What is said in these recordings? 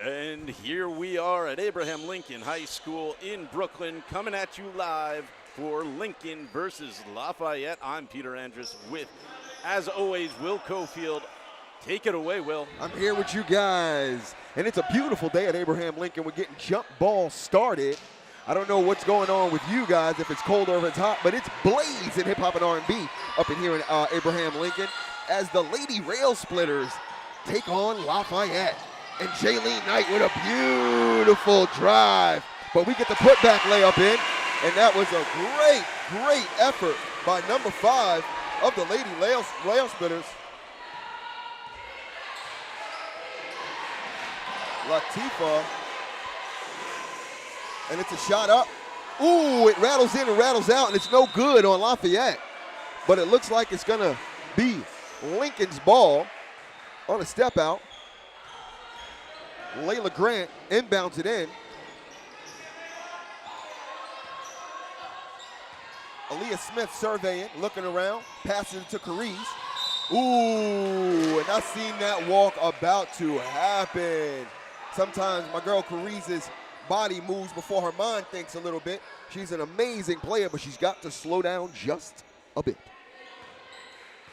And here we are at Abraham Lincoln High School in Brooklyn, coming at you live for Lincoln versus Lafayette. I'm Peter Andrus with, as always, Will Cofield. Take it away, Will. I'm here with you guys, and it's a beautiful day at Abraham Lincoln. We're getting jump ball started. I don't know what's going on with you guys, if it's cold or if it's hot, but it's blazing hip-hop and R&B up in here in Abraham Lincoln as the Lady Rail Splitters take on Lafayette. And Jaylene Knight with a beautiful drive. But we get the putback layup in, and that was a great effort by number 5 of the Lady Rail Splitters. Latifa. And it's a shot up. Ooh, it rattles in and rattles out, and it's no good on Lafayette. But it looks like it's going to be Lincoln's ball on a step out. Layla Grant inbounds it in. Aaliyah Smith surveying, looking around, passes it to Carice. Ooh, and I seen that walk about to happen. Sometimes my girl Carice's body moves before her mind thinks a little bit. She's an amazing player, but she's got to slow down just a bit.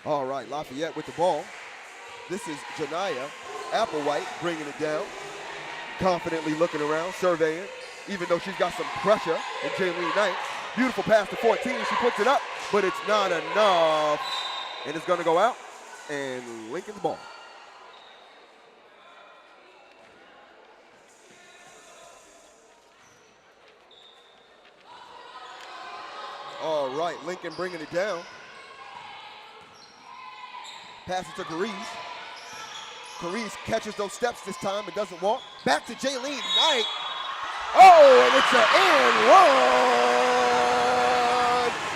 All right, Lafayette with the ball. This is Janiyah Applewhite bringing it down. Confidently looking around, surveying, even though she's got some pressure. And Jaylene Knight, beautiful pass to 14. She puts it up, but it's not enough. And it's going to go out, and Lincoln's ball. All right, Lincoln bringing it down. Pass it to Carice. Carice catches those steps this time and doesn't walk. Back to Jaylene Knight. Oh, and it's an and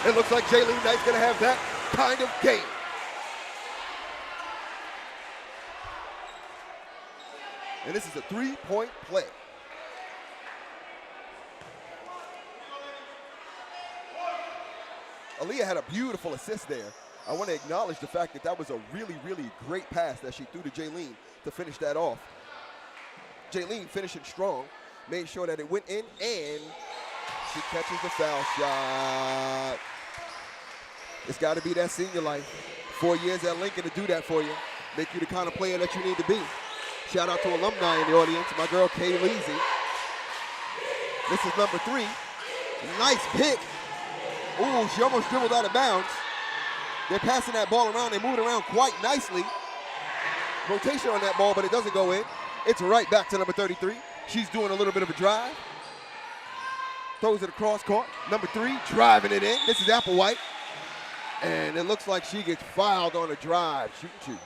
one. It looks like Jaylene Knight's going to have that kind of game. And this is a three-point play. Aaliyah had a beautiful assist there. I want to acknowledge the fact that that was a really great pass that she threw to Jaylene to finish that off. Jaylene finishing strong, made sure that it went in, and she catches the foul shot. It's got to be that senior life. 4 years at Lincoln to do that for you. Make you the kind of player that you need to be. Shout out to alumni in the audience, my girl Kay Leasy. This is number 3. Nice pick. Ooh, she almost dribbled out of bounds. They're passing that ball around. They move it around quite nicely. Rotation on that ball, but it doesn't go in. It's right back to number 33. She's doing a little bit of a drive. Throws it across court. Number 3, driving it in. This is Applewhite. And it looks like she gets fouled on a drive. Shoot, shoot.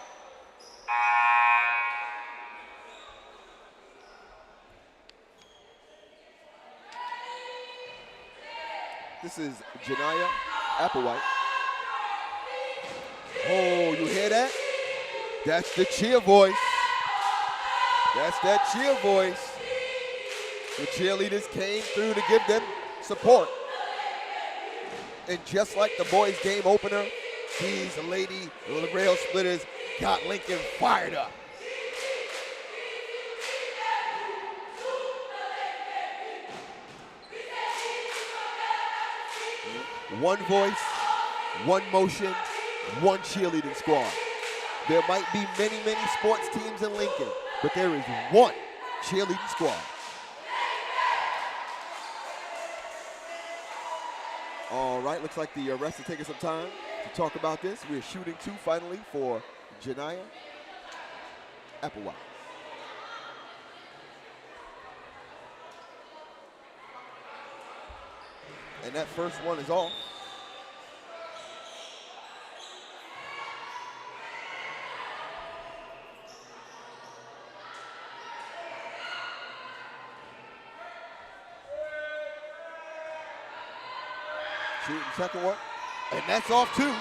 This is Janiyah Applewhite. Oh, you hear that? That's the cheer voice. That's that cheer voice. The cheerleaders came through to give them support. And just like the boys' game opener, these Lady Rail Splitters got Lincoln fired up. One voice, one motion, one cheerleading squad. There might be many sports teams in Lincoln, but there is one cheerleading squad. All right, looks like the refs are taking some time to talk about this. We're shooting 2 finally for Janiyah Applewhite. And that first one is off. Shooting second one, and that's off too.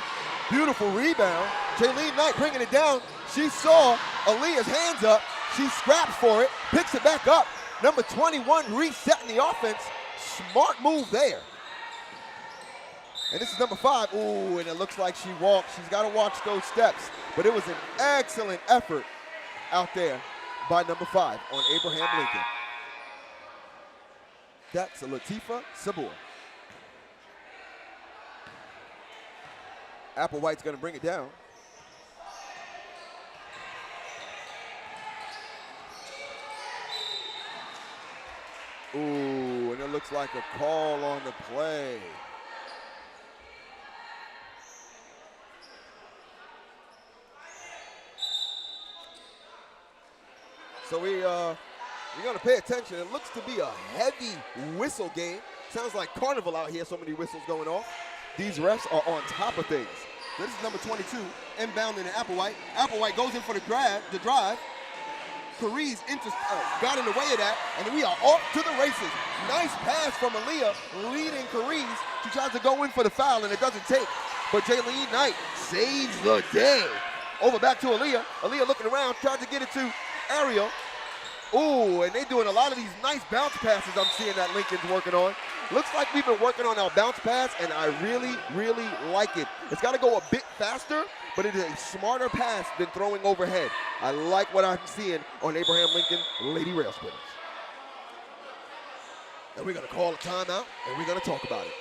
Beautiful rebound. Jaylene Knight bringing it down. She saw Aaliyah's hands up. She scraps for it, picks it back up. Number 21 resetting the offense. Smart move there. And this is number 5. Ooh, and it looks like she walked. She's got to watch those steps. But it was an excellent effort out there by number 5 on Abraham Lincoln. That's Latifa Sabor. Applewhite's going to bring it down. Ooh, and it looks like a call on the play. So we're going to pay attention. It looks to be a heavy whistle game. Sounds like carnival out here, so many whistles going off. These refs are on top of things. This is number 22, inbounding to Applewhite. Applewhite goes in for the drive. Cariz got in the way of that, and we are off to the races. Nice pass from Aaliyah, leading Cariz. She tries to go in for the foul, and it doesn't take. But Jaylene Knight saves the day. Over back to Aaliyah. Aaliyah looking around, trying to get it to Ariel. Ooh, and they're doing a lot of these nice bounce passes I'm seeing that Lincoln's working on. Looks like we've been working on our bounce pass, and I really, really like it. It's got to go a bit faster, but it is a smarter pass than throwing overhead. I like what I'm seeing on Abraham Lincoln Lady Rail Splitters. And we're going to call a timeout, and we're going to talk about it.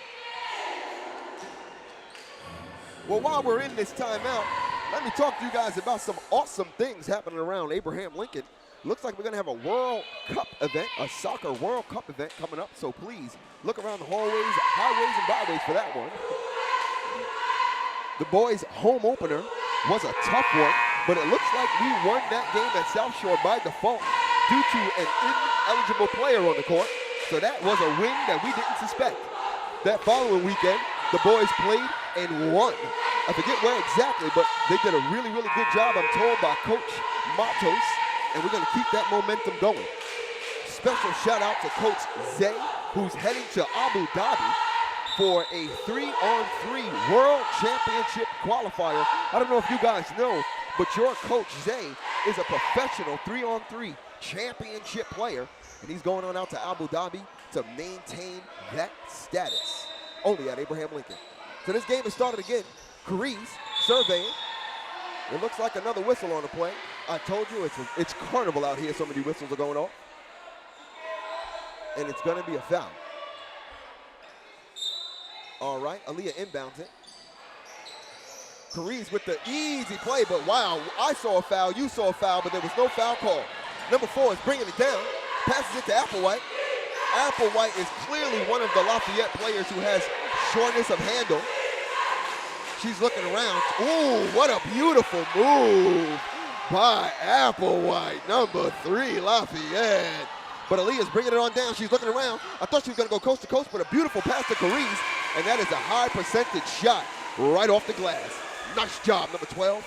Well, while we're in this timeout, let me talk to you guys about some awesome things happening around Abraham Lincoln. Looks like we're going to have a World Cup event, a soccer World Cup event coming up, so please look around the hallways, highways, and byways for that one. The boys' home opener was a tough one, but it looks like we won that game at South Shore by default due to an ineligible player on the court, so that was a win that we didn't suspect. That following weekend, the boys played and won. I forget where exactly, but they did a really, really good job, I'm told, by Coach Matos. And we're going to keep that momentum going. Special shout out to Coach Zay, who's heading to Abu Dhabi for a 3-on-3 World Championship qualifier. I don't know if you guys know, but your Coach Zay is a professional 3-on-3 championship player, and he's going on out to Abu Dhabi to maintain that status. Only at Abraham Lincoln. So this game has started again. Cariz surveying. It looks like another whistle on the play. I told you it's carnival out here. So many whistles are going off. And it's going to be a foul. All right, Aaliyah inbounds it. Cariz with the easy play, but wow, I saw a foul, you saw a foul, but there was no foul call. Number 4 is bringing it down, passes it to Applewhite. Applewhite is clearly one of the Lafayette players who has shortness of handle. She's looking around. Ooh, what a beautiful move by Applewhite, number 3, Lafayette. But Aaliyah's bringing it on down. She's looking around. I thought she was going to go coast to coast, but a beautiful pass to Cariz, and that is a high percentage shot right off the glass. Nice job, number 12.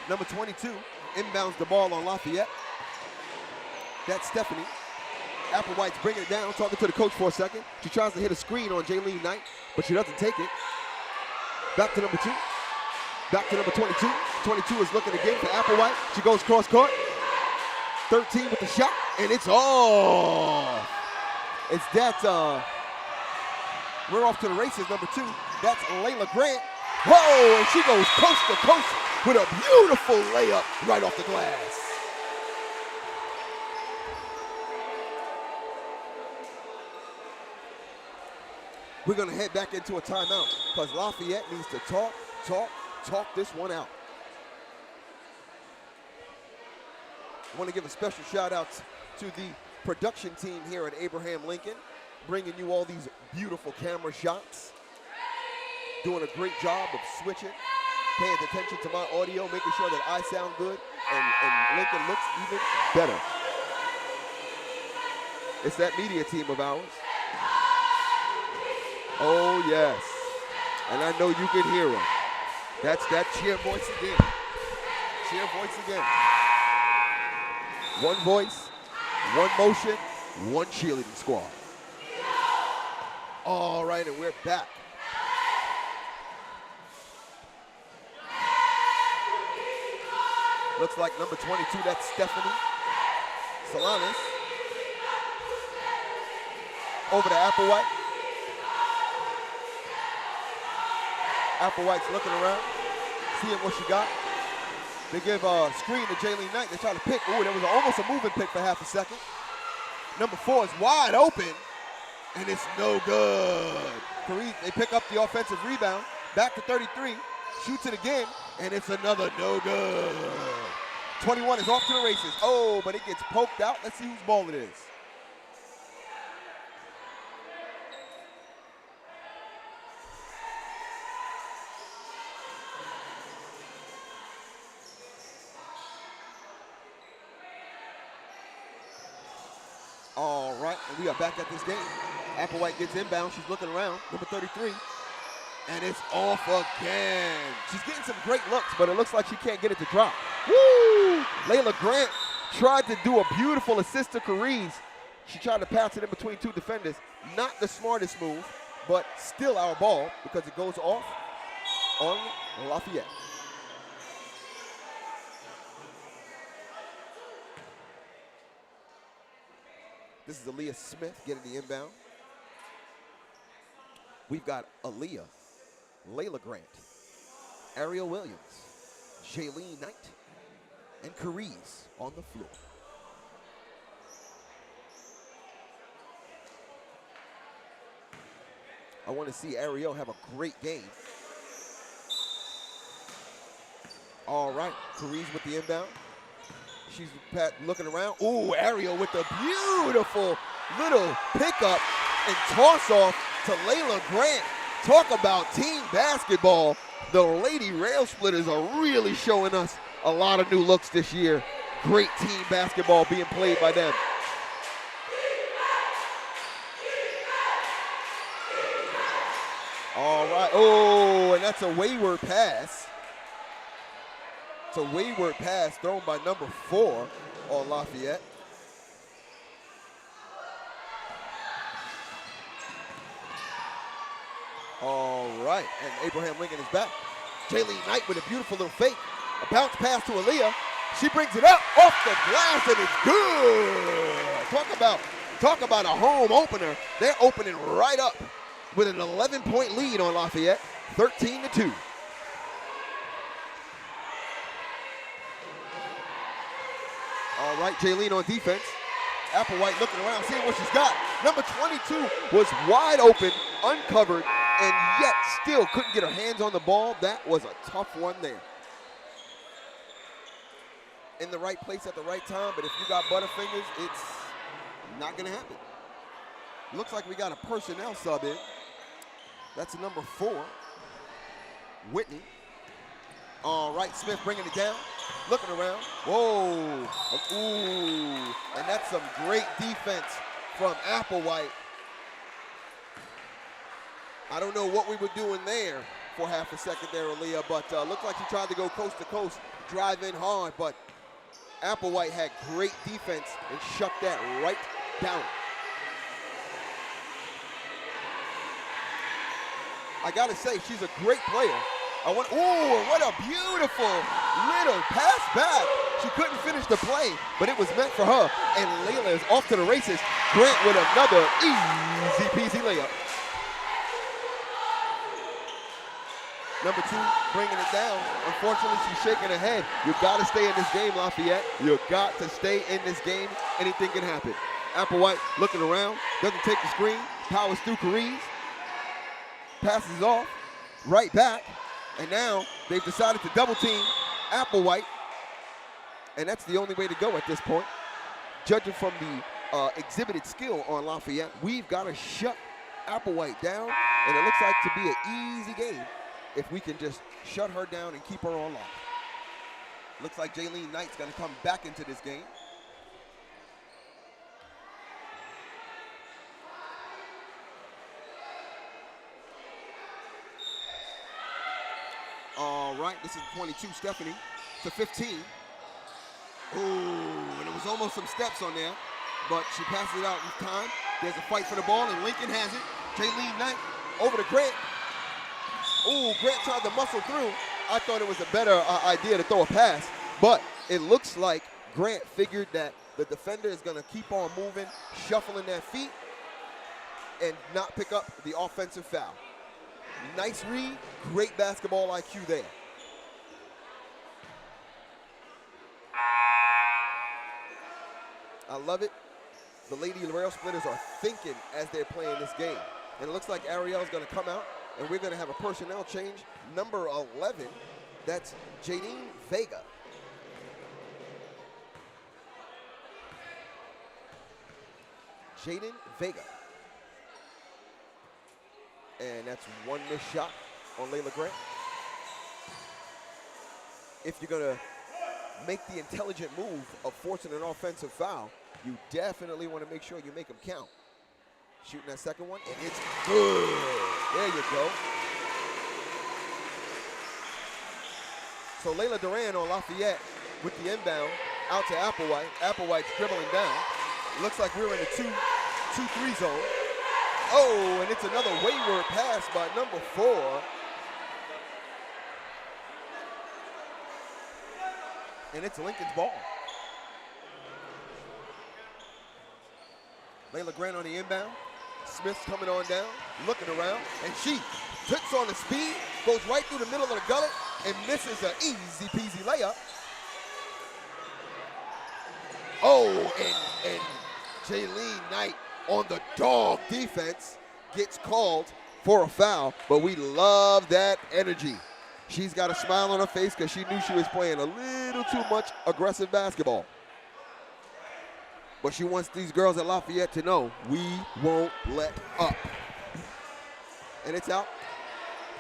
Number 22 inbounds the ball on Lafayette. That's Stephanie. Applewhite's bringing it down, talking to the coach for a second. She tries to hit a screen on Jaylene Knight, but she doesn't take it. Back to number 2. Back to number 22. 22 is looking again for Applewhite. She goes cross court. 13 with the shot, and it's off. It's that, we're off to the races, number 2. That's Layla Grant. Whoa, and she goes coast to coast with a beautiful layup right off the glass. We're going to head back into a timeout because Lafayette needs to talk this one out. I want to give a special shout out to the production team here at Abraham Lincoln, bringing you all these beautiful camera shots, doing a great job of switching, paying attention to my audio, making sure that I sound good, and Lincoln looks even better. It's that media team of ours. Oh, yes. And I know you can hear them. That's that cheer voice again. Cheer voice again. One voice, one motion, one cheerleading squad. All right, and we're back. Looks like number 22, that's Stephanie Solanas. Over to Applewhite. Applewhite's looking around, seeing what she got. They give a screen to Jaylene Knight. They try to pick. Ooh, there was almost a moving pick for half a second. Number 4 is wide open, and it's no good. They pick up the offensive rebound. Back to 33. Shoots it again, and it's another no good. 21 is off to the races. Oh, but it gets poked out. Let's see whose ball it is. All right, and we are back at this game. Applewhite gets inbound. She's looking around. Number 33. And it's off again. She's getting some great looks, but it looks like she can't get it to drop. Woo! Layla Grant tried to do a beautiful assist to Carice. She tried to pass it in between 2 defenders. Not the smartest move, but still our ball because it goes off on Lafayette. This is Aaliyah Smith getting the inbound. We've got Aaliyah, Layla Grant, Ariel Williams, Jaylene Knight, and Carice on the floor. I want to see Ariel have a great game. All right, Carice with the inbound. She's looking around. Ooh, Ariel with the beautiful little pickup and toss off to Layla Grant. Talk about team basketball. The Lady Rail Splitters are really showing us a lot of new looks this year. Great team basketball being played by them. All right. Oh, and that's a wayward pass. It's a wayward pass thrown by number 4 on Lafayette. All right, and Abraham Lincoln is back. Jaylene Knight with a beautiful little fake. A bounce pass to Aaliyah. She brings it up off the glass, and it's good. Talk about a home opener. They're opening right up with an 11-point lead on Lafayette, 13-2. All right, Jaylene on defense. Applewhite looking around, seeing what she's got. Number 22 was wide open, uncovered, and yet still couldn't get her hands on the ball. That was a tough one there. In the right place at the right time, but if you got butterfingers, it's not gonna happen. Looks like we got a personnel sub in. That's number 4, Whitney. All right, Smith bringing it down, looking around. Whoa, ooh, and that's some great defense from Applewhite. I don't know what we were doing there for half a second there, Aaliyah, but looked like she tried to go coast to coast, drive in hard, but Applewhite had great defense and shut that right down. I gotta say, she's a great player. Ooh, what a beautiful little pass back. She couldn't finish the play, but it was meant for her. And Layla is off to the races. Grant with another easy peasy layup. Number 2 bringing it down. Unfortunately, she's shaking her head. You got to stay in this game, Lafayette. You got to stay in this game. Anything can happen. Applewhite looking around, doesn't take the screen, powers through Carice, passes off, right back. And now they've decided to double team Applewhite. And that's the only way to go at this point. Judging from the exhibited skill on Lafayette, we've got to shut Applewhite down. And it looks like to be an easy game if we can just shut her down and keep her on lock. Looks like Jaylene Knight's going to come back into this game. All right, this is 22, Stephanie, to 15. Ooh, and it was almost some steps on there, but she passes it out in time. There's a fight for the ball, and Lincoln has it. Jaylene Knight over to Grant. Ooh, Grant tried to muscle through. I thought it was a better idea to throw a pass, but it looks like Grant figured that the defender is going to keep on moving, shuffling their feet, and not pick up the offensive foul. Nice read, great basketball IQ there. I love it. The Lady Rail Splitters are thinking as they're playing this game. And it looks like Ariel's going to come out, and we're going to have a personnel change. Number 11, that's Jadine Vega. Jaden Vega. And that's one missed shot on Layla Grant. If you're going to make the intelligent move of forcing an offensive foul, you definitely want to make sure you make them count. Shooting that second one, and it's good. There you go. So Layla Duran on Lafayette with the inbound out to Applewhite. Applewhite's dribbling down. Looks like we're in a 2-3 zone. Oh, and it's another wayward pass by number 4. And it's Lincoln's ball. Layla Grant on the inbound. Smith's coming on down, looking around, and she puts on the speed, goes right through the middle of the gullet, and misses an easy peasy layup. Oh, and Jaylene Knight on the dog defense gets called for a foul, but we love that energy. She's got a smile on her face because she knew she was playing a little too much aggressive basketball. But she wants these girls at Lafayette to know we won't let up. And it's out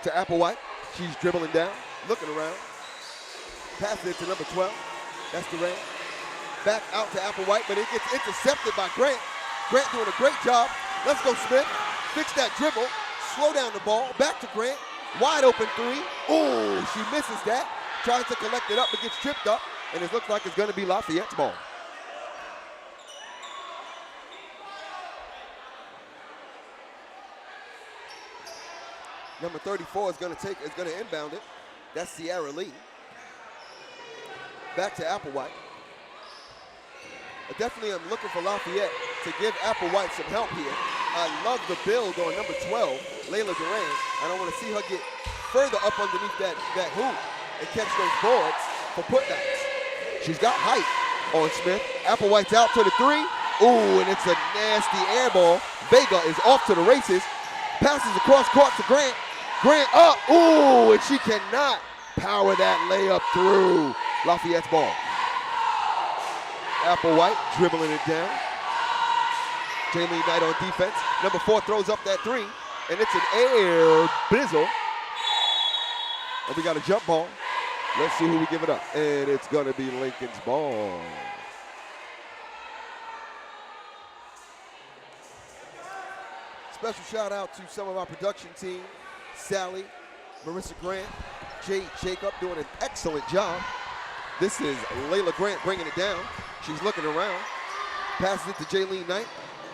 to Applewhite. She's dribbling down, looking around. Passes it to number 12. That's Duran. Back out to Applewhite, but it gets intercepted by Grant. Grant doing a great job. Let's go, Smith. Fix that dribble. Slow down the ball. Back to Grant. Wide open 3. Ooh, she misses that. Tries to collect it up, but gets tripped up. And it looks like it's going to be Lafayette's ball. Number 34 is going to inbound it. That's Sierra Lee. Back to Applewhite. Definitely I'm looking for Lafayette to give Applewhite some help here. I love the build on number 12, Layla Duran. And I want to see her get further up underneath that hoop and catch those boards for putbacks. She's got height on Smith. Applewhite's out to the 3. Ooh, and it's a nasty air ball. Vega is off to the races. Passes across court to Grant. Grant up, ooh, and she cannot power that layup through. Lafayette's ball. Applewhite dribbling it down. Jaylene Knight on defense. Number 4 throws up that 3, and it's an air bizzle. And we got a jump ball. Let's see who we give it up. And it's gonna be Lincoln's ball. Special shout out to some of our production team. Sally, Marissa Grant, Jade Jacob doing an excellent job. This is Layla Grant bringing it down. She's looking around. Passes it to Jaylene Knight.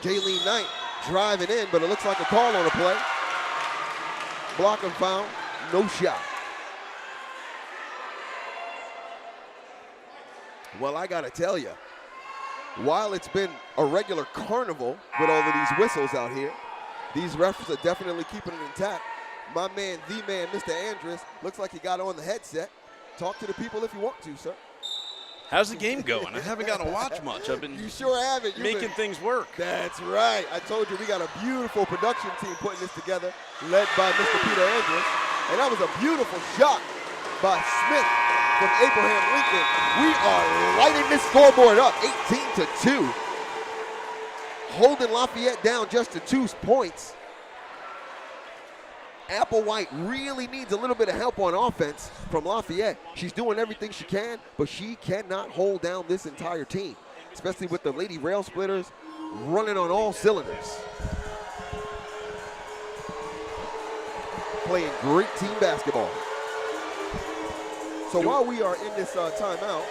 Jaylene Knight driving in, but it looks like a call on the play. Block and foul, no shot. Well, I gotta tell you, while it's been a regular carnival with all of these whistles out here, these refs are definitely keeping it intact. My man, the man, Mr. Andrus, looks like he got on the headset. Talk to the people if you want to, sir. How's the game going? I haven't got to watch much. I've been you sure haven't. making things work. That's right. I told you we got a beautiful production team putting this together, led by Mr. Peter Andrus. And that was a beautiful shot by Smith from Abraham Lincoln. We are lighting this scoreboard up, 18-2. Holding Lafayette down just to 2 points. Applewhite really needs a little bit of help on offense from Lafayette. She's doing everything she can, but she cannot hold down this entire team, especially with the Lady Rail Splitters running on all cylinders. Playing great team basketball. So while we are in this timeout,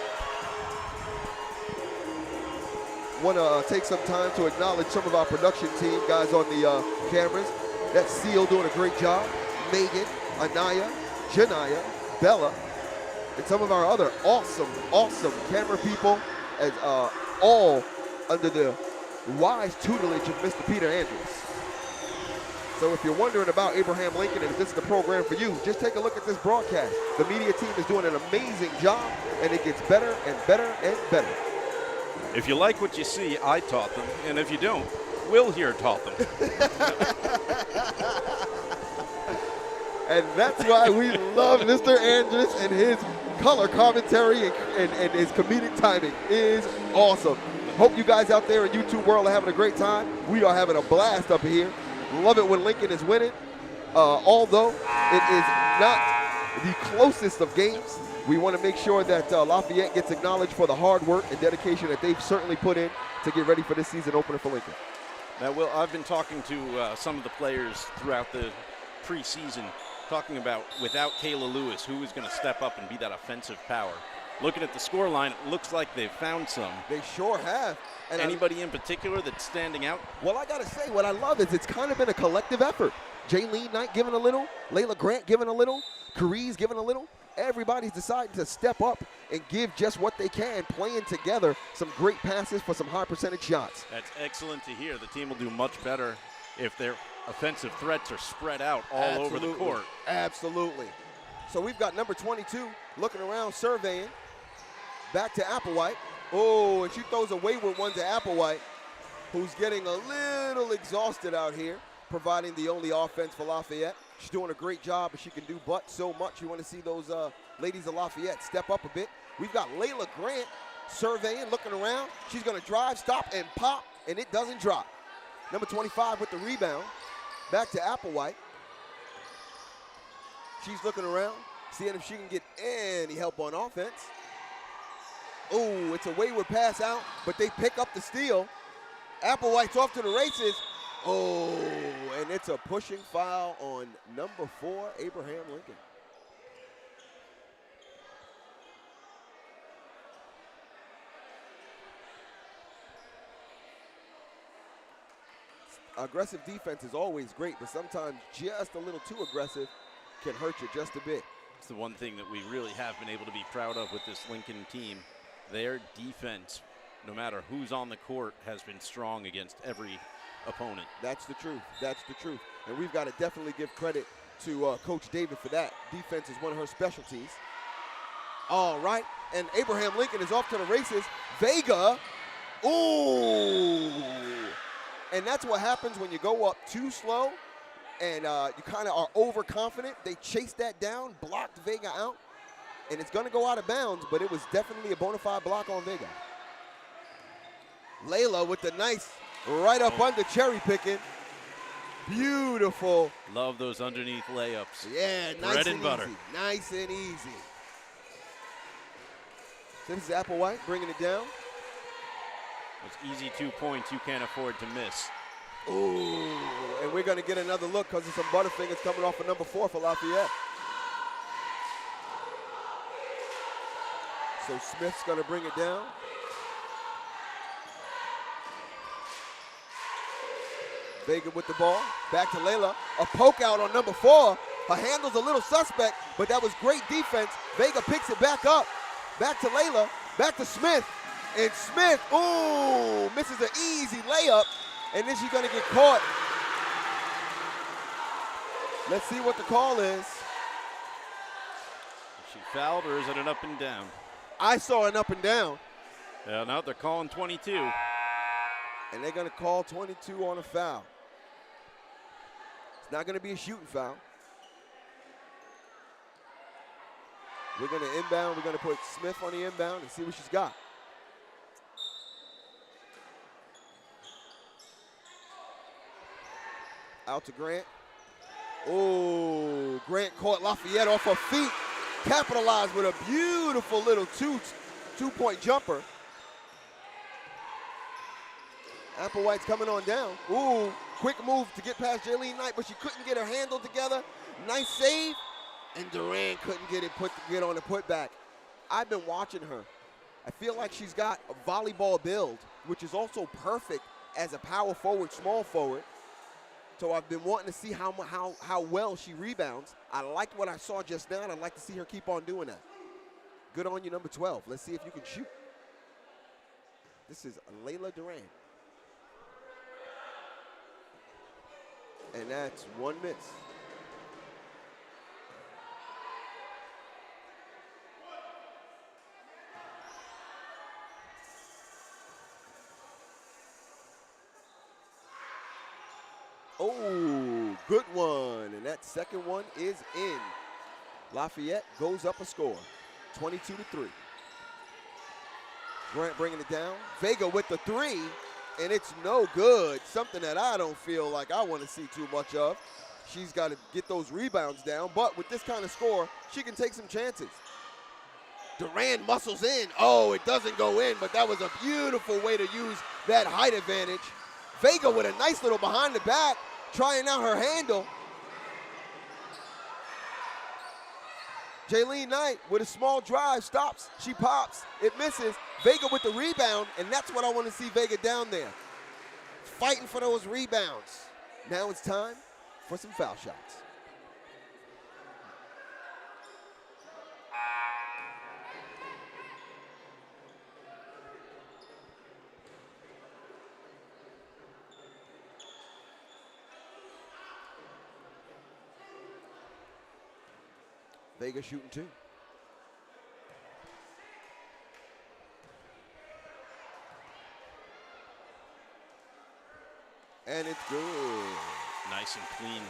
want to take some time to acknowledge some of our production team guys on the cameras. That's Seal doing a great job. Megan, Anaya, Janaya, Bella, and some of our other awesome camera people, as all under the wise tutelage of Mr. Peter Andrus. So if you're wondering about Abraham Lincoln and if this is the program for you, just take a look at this broadcast. The media team is doing an amazing job, and it gets better and better and better. If you like what you see, I taught them. And if you don't, Will here taught them. And that's why we love Mr. Andrus, and his color commentary and his comedic timing is awesome. Hope you guys out there in YouTube world are having a great time. We are having a blast up here. Love it when Lincoln is winning. Although it is not the closest of games, we want to make sure that Lafayette gets acknowledged for the hard work and dedication that they've certainly put in to get ready for this season opener for Lincoln. Now, Will, I've been talking to some of the players throughout the preseason, talking about without Kayla Lewis, who is going to step up and be that offensive power. Looking at the score line, it looks like they've found some. They sure have. And anybody in particular that's standing out? Well, I got to say, what I love is it's kind of been a collective effort. Jaylene Knight giving a little, Layla Grant giving a little, Carice giving a little. Everybody's deciding to step up and give just what they can, playing together some great passes for some high percentage shots. That's excellent to hear. The team will do much better if their offensive threats are spread out all over the court. Absolutely. So we've got number 22 looking around, surveying. Back to Applewhite. Oh, and she throws a wayward one to Applewhite, who's getting a little exhausted out here, providing the only offense for Lafayette. She's doing a great job, but she can do but so much. You want to see those ladies of Lafayette step up a bit. We've got Layla Grant surveying, looking around. She's going to drive, stop, and pop, and it doesn't drop. Number 25 with the rebound. Back to Applewhite. She's looking around, seeing if she can get any help on offense. Oh, it's a wayward pass out, but they pick up the steal. Applewhite's off to the races. Oh, and it's a pushing foul on number 4, Abraham Lincoln. Aggressive defense is always great, but sometimes just a little too aggressive can hurt you just a bit. It's the one thing that we really have been able to be proud of with this Lincoln team. Their defense, no matter who's on the court, has been strong against every opponent. That's the truth. That's the truth. And we've got to definitely give credit to Coach David for that. Defense is one of her specialties. All right. And Abraham Lincoln is off to the races. Vega. Ooh. And that's what happens when you go up too slow and you kind of are overconfident. They chased that down, blocked Vega out, and it's going to go out of bounds, but it was definitely a bona fide block on Vega. Layla with the nice right up under cherry picking. Beautiful. Love those underneath layups. Yeah, nice bread and and butter. Easy. Nice and easy. So this is Applewhite bringing it down. Those easy 2 points you can't afford to miss. Ooh, and we're going to get another look because of some Butterfingers coming off of number 4 for Lafayette. So Smith's going to bring it down. Vega with the ball. Back to Layla. A poke out on number 4. Her handle's a little suspect, but that was great defense. Vega picks it back up. Back to Layla. Back to Smith. And Smith, ooh, misses an easy layup. And then she's going to get caught. Let's see what the call is. Is she fouled or is it an up and down? I saw an up and down. Yeah, no, they're calling 22. And they're going to call 22 on a foul. It's not going to be a shooting foul. We're going to inbound. We're going to put Smith on the inbound and see what she's got. Out to Grant. Oh, Grant caught Lafayette off her feet. Capitalized with a beautiful little two-point jumper. Applewhite's coming on down. Ooh, quick move to get past Jaylene Knight, but she couldn't get her handle together. Nice save. And Duran couldn't get on the putback. I've been watching her. I feel like she's got a volleyball build, which is also perfect as a power forward, small forward. So I've been wanting to see how well she rebounds. I liked what I saw just now, and I'd like to see her keep on doing that. Good on you, number 12. Let's see if you can shoot. This is Layla Duran. And that's one miss. Oh, good one. And that second one is in. Lafayette goes up a score, 22-3. Grant bringing it down. Vega with the three, and it's no good. Something that I don't feel like I want to see too much of. She's got to get those rebounds down, but with this kind of score, she can take some chances. Durand muscles in. Oh, it doesn't go in, but that was a beautiful way to use that height advantage. Vega with a nice little behind the back, trying out her handle. Jaylene Knight with a small drive, stops, she pops, it misses. Vega with the rebound, and that's what I want to see Vega down there. Fighting for those rebounds. Now it's time for some foul shots. Vega shooting two. And it's good. Nice and clean.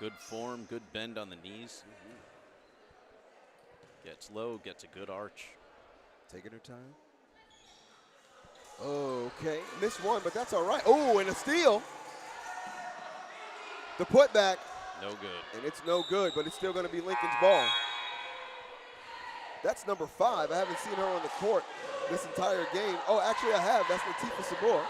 Good form, good bend on the knees. Gets low, gets a good arch. Taking her time. Okay, missed one, but that's all right. Oh, and a steal. The putback. No good. And it's no good, but it's still going to be Lincoln's ball. That's number 5. I haven't seen her on the court this entire game. Oh, actually I have. That's Latifah Sabor.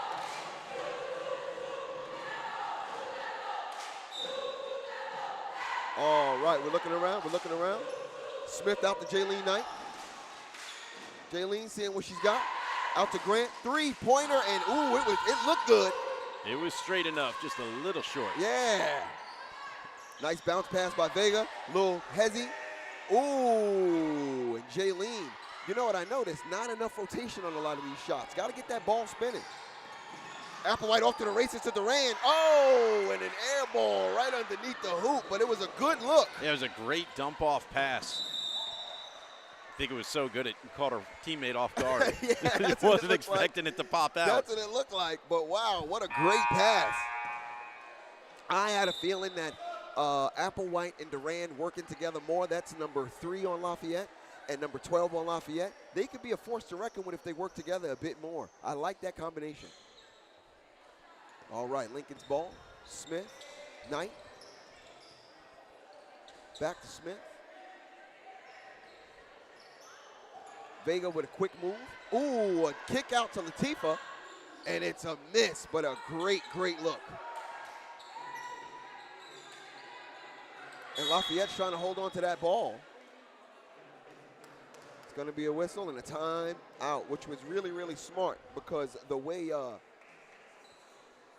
All right, we're looking around. We're looking around. Smith out to Jaylene Knight. Jaylene seeing what she's got. Out to Grant. Three-pointer, and ooh, it looked good. It was straight enough, just a little short. Yeah. Nice bounce pass by Vega. Little hezzy. Ooh, and Jaylene. You know what I noticed? Not enough rotation on a lot of these shots. Got to get that ball spinning. Applewhite off to the races to Durand. Oh, and an air ball right underneath the hoop, but it was a good look. Yeah, it was a great dump-off pass. I think it was so good it caught her teammate off guard. Yeah, He wasn't expecting it to pop out. That's what it looked like, but wow, what a great pass. I had a feeling that Applewhite and Durand working together more. That's number 3 on Lafayette and number 12 on Lafayette. They could be a force to reckon with if they work together a bit more. I like that combination. All right, Lincoln's ball. Smith, Knight. Back to Smith. Vega with a quick move. Ooh, a kick out to Latifah, and it's a miss, but a great, great look. And Lafayette's trying to hold on to that ball. It's going to be a whistle and a time out, which was really, really smart because the way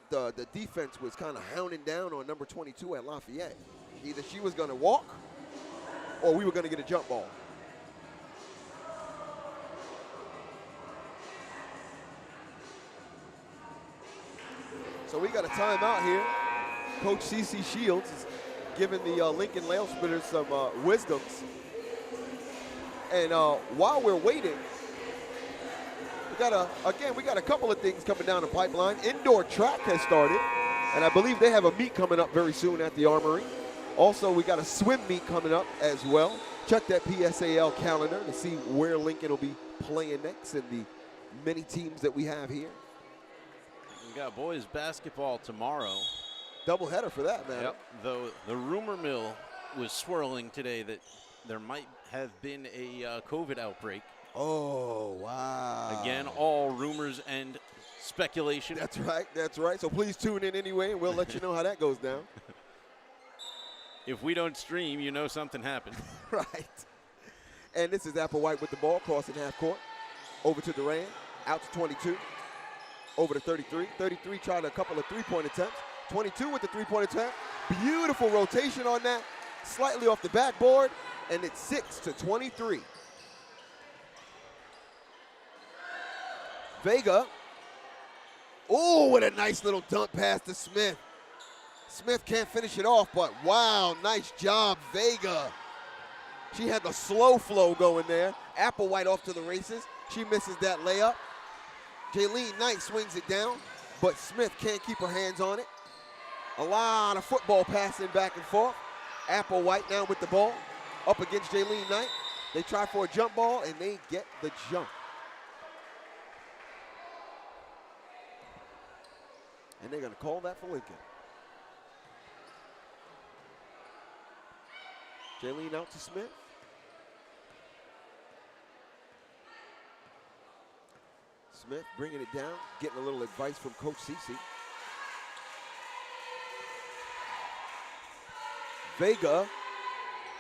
the defense was kind of hounding down on number 22 at Lafayette. Either she was going to walk or we were going to get a jump ball. So we got a timeout here. Coach C.C. Shields is giving the Lincoln Lail Splitters some wisdoms. And while we're waiting, we got a couple of things coming down the pipeline. Indoor track has started, and I believe they have a meet coming up very soon at the Armory. Also, we got a swim meet coming up as well. Check that PSAL calendar to see where Lincoln will be playing next and the many teams that we have here. We got boys basketball tomorrow. Doubleheader for that, man. Yep, though the rumor mill was swirling today that there might have been a COVID outbreak. Oh, wow. Again, all rumors and speculation. That's right, that's right. So please tune in anyway, and we'll let you know how that goes down. If we don't stream, you know something happened. Right. And this is Applewhite with the ball, crossing half court. Over to Durand, out to 22. Over to 33. 33 tried a couple of three-point attempts. 22 with the three-point attempt. Beautiful rotation on that. Slightly off the backboard, and it's 6-23. Vega. Oh, what a nice little dump pass to Smith. Smith can't finish it off, but wow, nice job, Vega. She had the slow flow going there. Applewhite off to the races. She misses that layup. Jaylene Knight swings it down, but Smith can't keep her hands on it. A lot of football passing back and forth. Applewhite now with the ball, up against Jaylene Knight. They try for a jump ball, and they get the jump. And they're going to call that for Lincoln. Jaylene out to Smith. Smith bringing it down, getting a little advice from Coach Cece. Vega,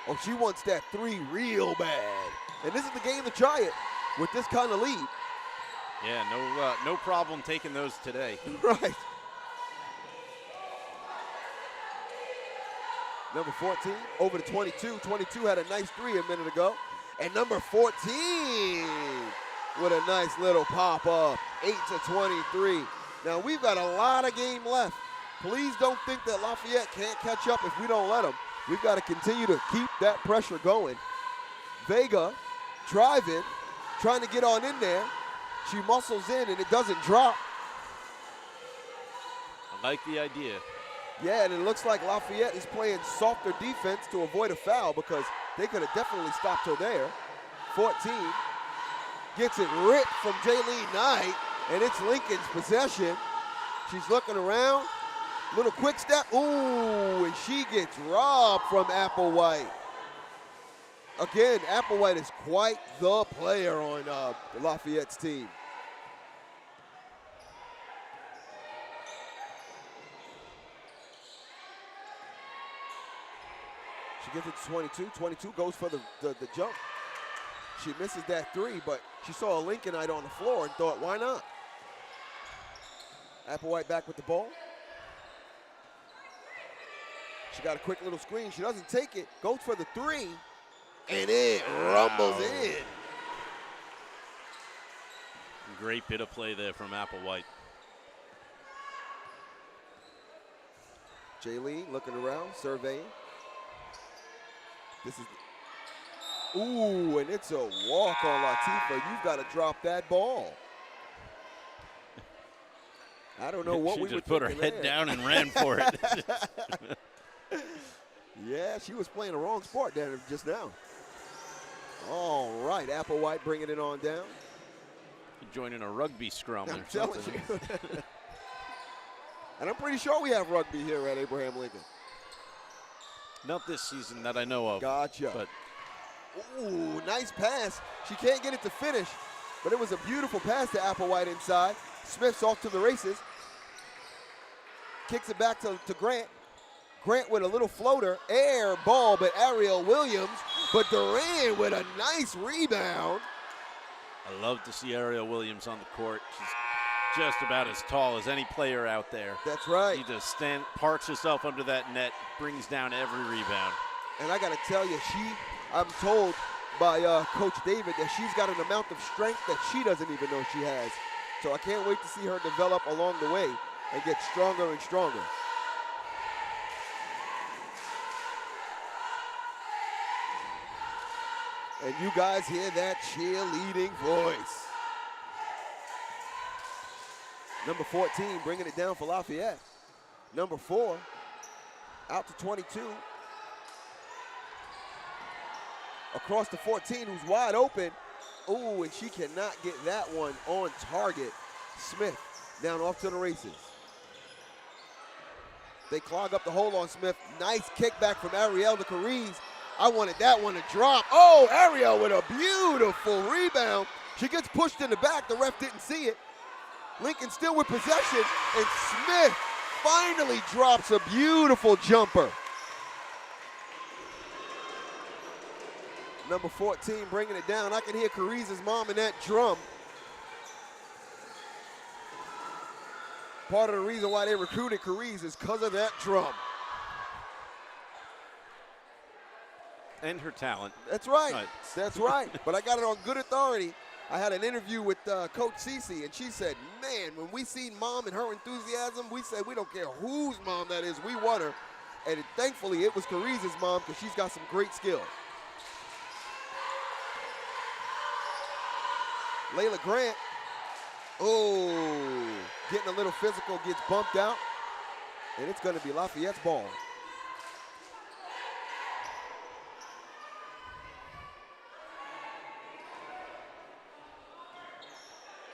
oh, she wants that three real bad. And this is the game to try it with this kind of lead. Yeah, no problem taking those today. Right. Number 14 over to 22. 22 had a nice three a minute ago. And number 14 with a nice little pop-up, 8-23. Now, we've got a lot of game left. Please don't think that Lafayette can't catch up if we don't let them. We've got to continue to keep that pressure going. Vega driving, trying to get on in there. She muscles in, and it doesn't drop. I like the idea. Yeah, and it looks like Lafayette is playing softer defense to avoid a foul because they could have definitely stopped her there. 14 gets it ripped from Jaylene Knight, and it's Lincoln's possession. She's looking around, little quick step, ooh, and she gets robbed from Applewhite. Again, Applewhite is quite the player on Lafayette's team. She gets it to 22. 22 goes for the jump. She misses that three, but she saw a Lincolnite on the floor and thought, why not? Applewhite back with the ball. She got a quick little screen. She doesn't take it, goes for the three, and it rumbles in. Great bit of play there from Applewhite. Jaylene looking around, surveying. This is, ooh, and it's a walk on Latifah. You've got to drop that ball. I don't know what we She would just put her think head there. down and ran for it. Yeah, she was playing the wrong sport there just now. All right, Applewhite bringing it on down. Joining a rugby scrum I'm or telling something. you. And I'm pretty sure we have rugby here at Abraham Lincoln. Not this season that I know of. Gotcha. But ooh, nice pass. She can't get it to finish, but it was a beautiful pass to Applewhite inside. Smith's off to the races. Kicks it back to Grant. Grant with a little floater, air ball, but Ariel Williams. But Duran with a nice rebound. I love to see Ariel Williams on the court. She's just about as tall as any player out there. That's right. She just parks herself under that net, brings down every rebound. And I got to tell you, I'm told by Coach David that she's got an amount of strength that she doesn't even know she has. So I can't wait to see her develop along the way and get stronger and stronger. And you guys hear that cheerleading voice. Number 14 bringing it down for Lafayette. Number 4 out to 22. Across to 14, who's wide open. Ooh, and she cannot get that one on target. Smith down off to the races. They clog up the hole on Smith. Nice kickback from Ariel to Cariz. I wanted that one to drop. Oh, Ariel with a beautiful rebound. She gets pushed in the back. The ref didn't see it. Lincoln still with possession, and Smith finally drops a beautiful jumper. Number 14 bringing it down. I can hear Cariz's mom in that drum. Part of the reason why they recruited Cariz is because of that drum. And her talent. That's right. Right. That's right. But I got it on good authority. I had an interview with Coach Cece, and she said, man, when we seen Mom and her enthusiasm, we said we don't care whose mom that is, we want her. And thankfully, it was Cariz's mom because she's got some great skill. Layla Grant Oh, getting a little physical, gets bumped out, and it's going to be Lafayette's ball.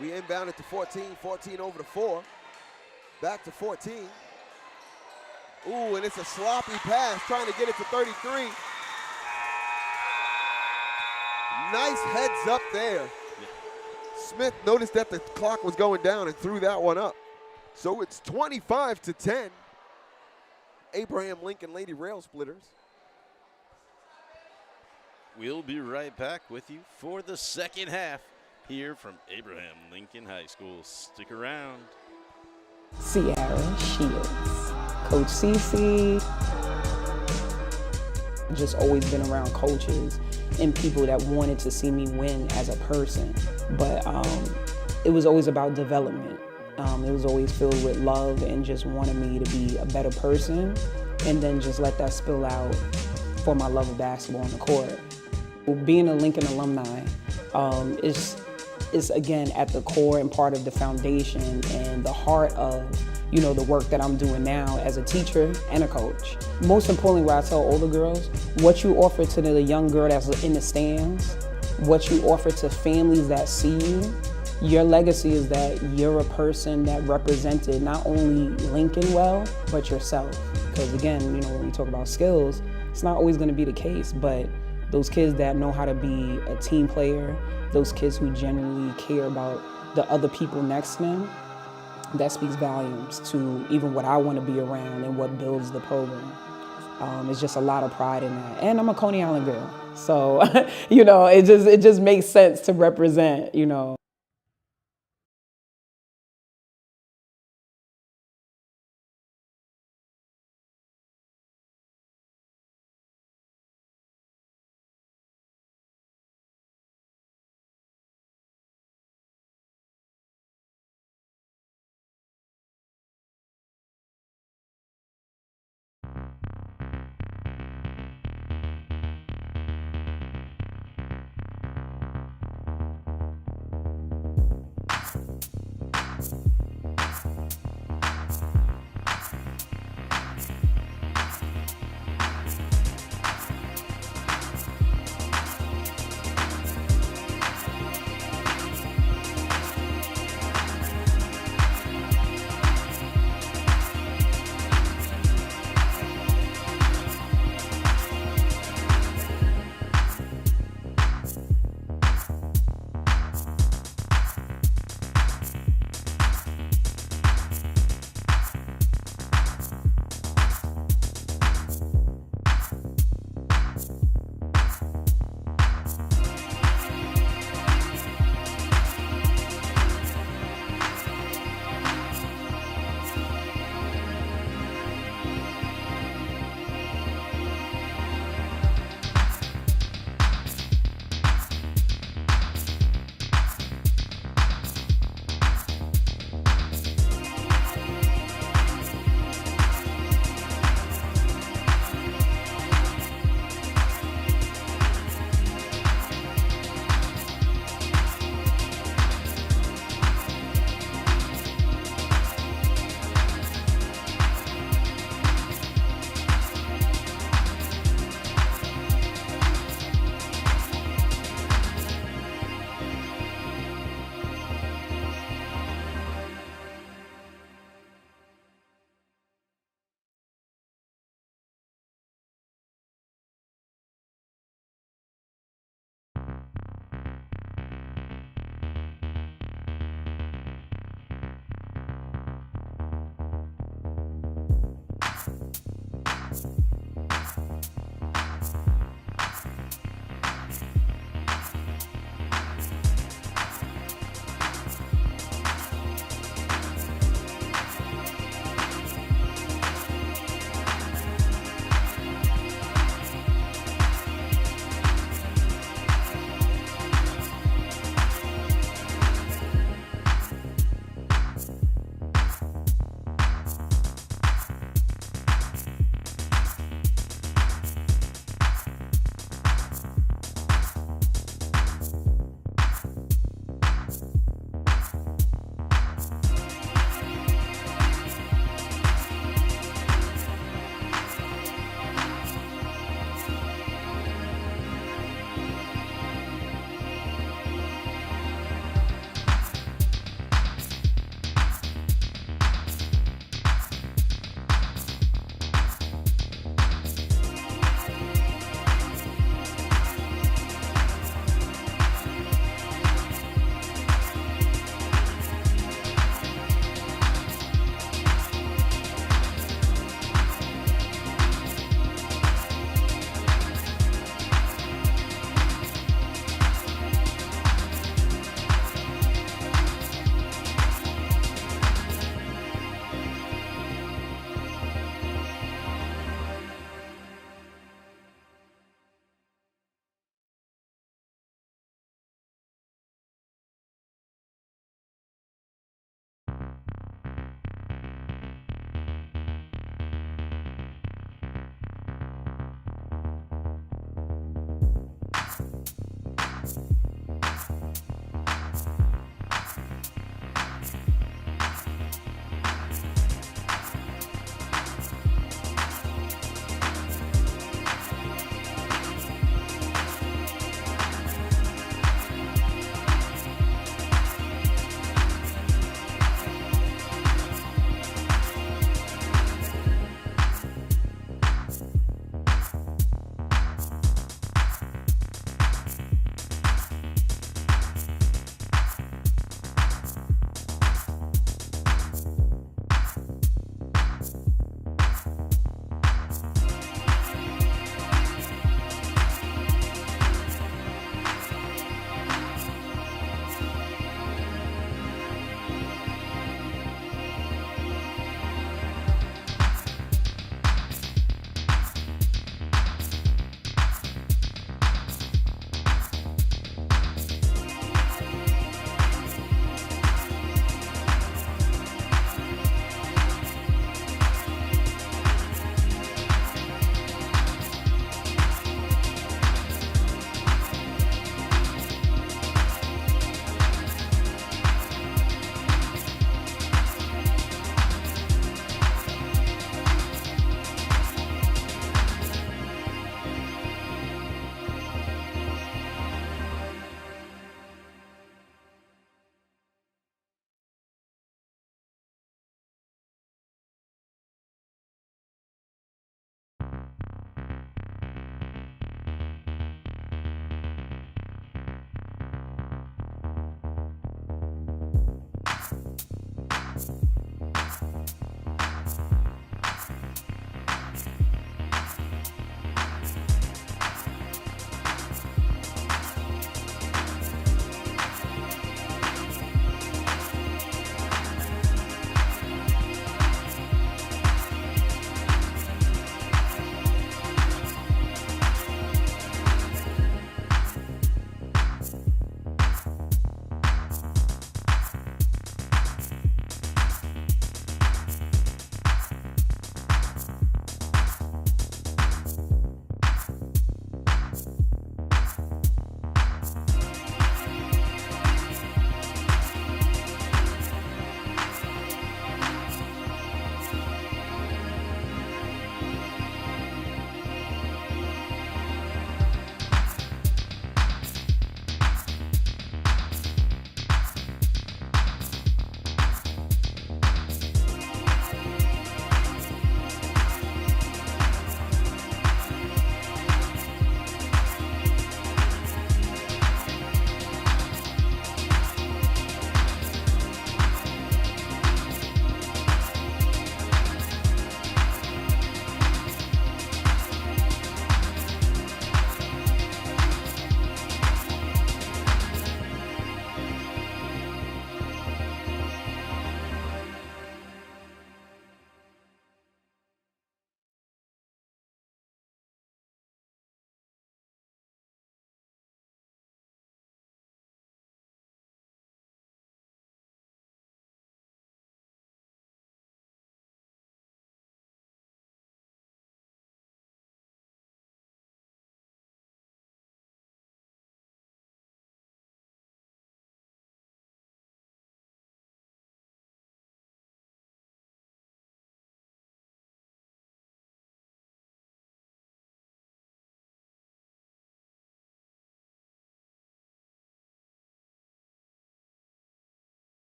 We inbound it to 14, 14 over to 4. Back to 14. Ooh, and it's a sloppy pass, trying to get it to 33. Nice heads up there. Smith noticed that the clock was going down and threw that one up. So it's 25-10. Abraham Lincoln Lady Rail Splitters. We'll be right back with you for the second half here from Abraham Lincoln High School. Stick around. Sierra Shields, Coach Cece. Just always been around coaches and people that wanted to see me win as a person, but it was always about development. It was always filled with love and just wanted me to be a better person, and then just let that spill out for my love of basketball on the court. Being a Lincoln alumni is again at the core and part of the foundation and the heart of the work that I'm doing now as a teacher and a coach. Most importantly, what I tell older girls, what you offer to the young girl that's in the stands, what you offer to families that see you, your legacy is that you're a person that represented not only Lincoln well, but yourself. Because again, when we talk about skills, it's not always going to be the case, but those kids that know how to be a team player, those kids who genuinely care about the other people next to them, that speaks volumes to even what I want to be around and what builds the program. It's just a lot of pride in that. And I'm a Coney Island girl. So, it just makes sense to represent,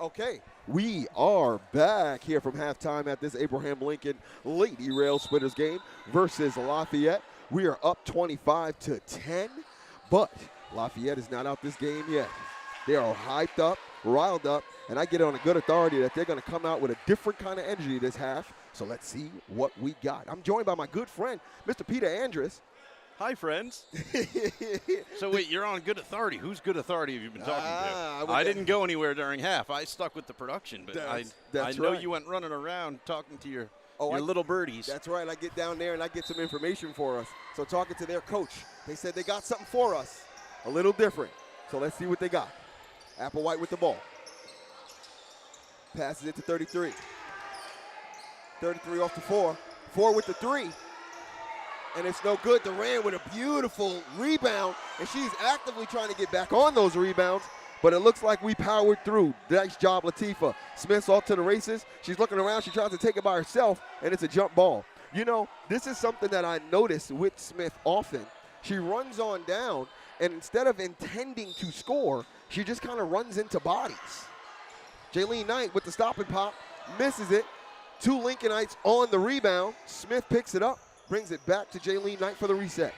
Okay, we are back here from halftime at this Abraham Lincoln Lady Rail Splitters game versus Lafayette. We are up 25-10, but Lafayette is not out this game yet. They are hyped up, riled up, and I get it on a good authority that they're going to come out with a different kind of energy this half. So let's see what we got. I'm joined by my good friend, Mr. Peter Andrus. Hi, friends. So wait, you're on good authority. Whose good authority have you been talking to? I didn't go anywhere during half. I stuck with the production, but I know you went running around talking to your little birdies. That's right. I get down there and I get some information for us. So talking to their coach, they said they got something for us, a little different. So let's see what they got. Applewhite with the ball. Passes it to 33. 33 off the 4. 4 with the 3. And it's no good. Duran with a beautiful rebound, and she's actively trying to get back on those rebounds, but it looks like we powered through. Nice job, Latifah. Smith's off to the races. She's looking around. She tries to take it by herself, and it's a jump ball. You know, this is something that I notice with Smith often. She runs on down, and instead of intending to score, she just kind of runs into bodies. Jaylene Knight with the stop and pop, misses it. 2 Lincolnites on the rebound. Smith picks it up. Brings it back to Jaylene Knight for the reset.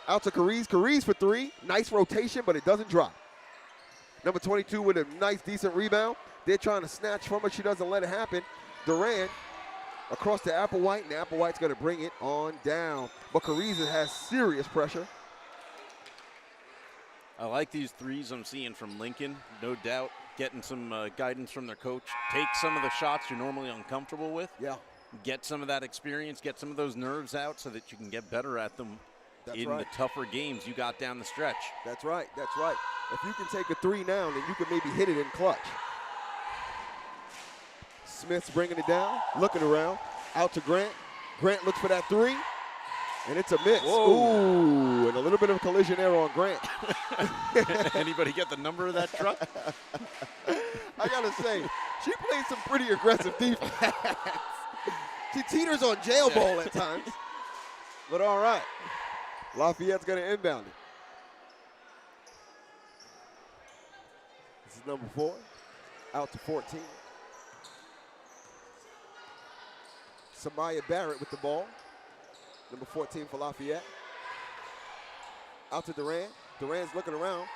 Out to Cariz. Cariz for 3. Nice rotation, but it doesn't drop. Number 22 with a nice, decent rebound. They're trying to snatch from her. She doesn't let it happen. Duran across to Applewhite, and Applewhite's going to bring it on down. But Cariz has serious pressure. I like these threes I'm seeing from Lincoln, no doubt. Getting some guidance from their coach. Take some of the shots you're normally uncomfortable with. Yeah. Get some of that experience, get some of those nerves out so that you can get better at them the tougher games you got down the stretch. That's right, that's right. If you can take a 3 now, then you can maybe hit it in clutch. Smith's bringing it down, looking around, out to Grant. Grant looks for that 3, and it's a miss. Whoa. Ooh, and a little bit of a collision error on Grant. Anybody get the number of that truck? I gotta say, she played some pretty aggressive defense. She teeters on jail ball at times. But all right. Lafayette's going to inbound it. This is number 4. Out to 14. Samaya Barrett with the ball. Number 14 for Lafayette. Out to Duran. Duran's looking around.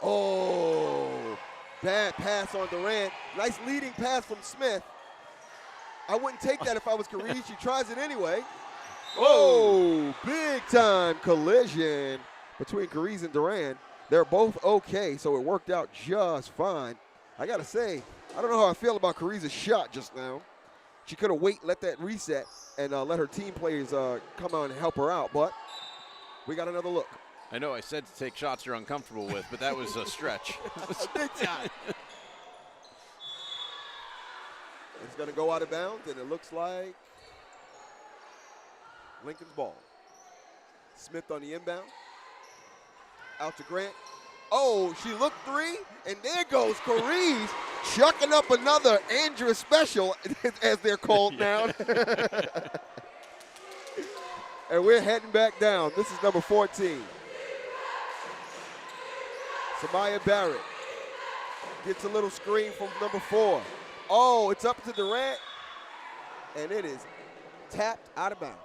Oh, bad pass on Duran. Nice leading pass from Smith. I wouldn't take that if I was Cariz. She tries it anyway. Oh, big time collision between Cariz and Duran. They're both okay, so it worked out just fine. I got to say, I don't know how I feel about Cariz's shot just now. She could have let that reset, and let her team players come on and help her out, but we got another look. I know I said to take shots you're uncomfortable with, but that was a stretch. Big time. It's going to go out of bounds, and it looks like Lincoln's ball. Smith on the inbound. Out to Grant. Oh, she looked 3, and there goes Cariz chucking up another Andrews special, as they're called now. And we're heading back down. This is number 14. Samaya Barrett gets a little screen from number 4. Oh, it's up to Durant, and it is tapped out of bounds.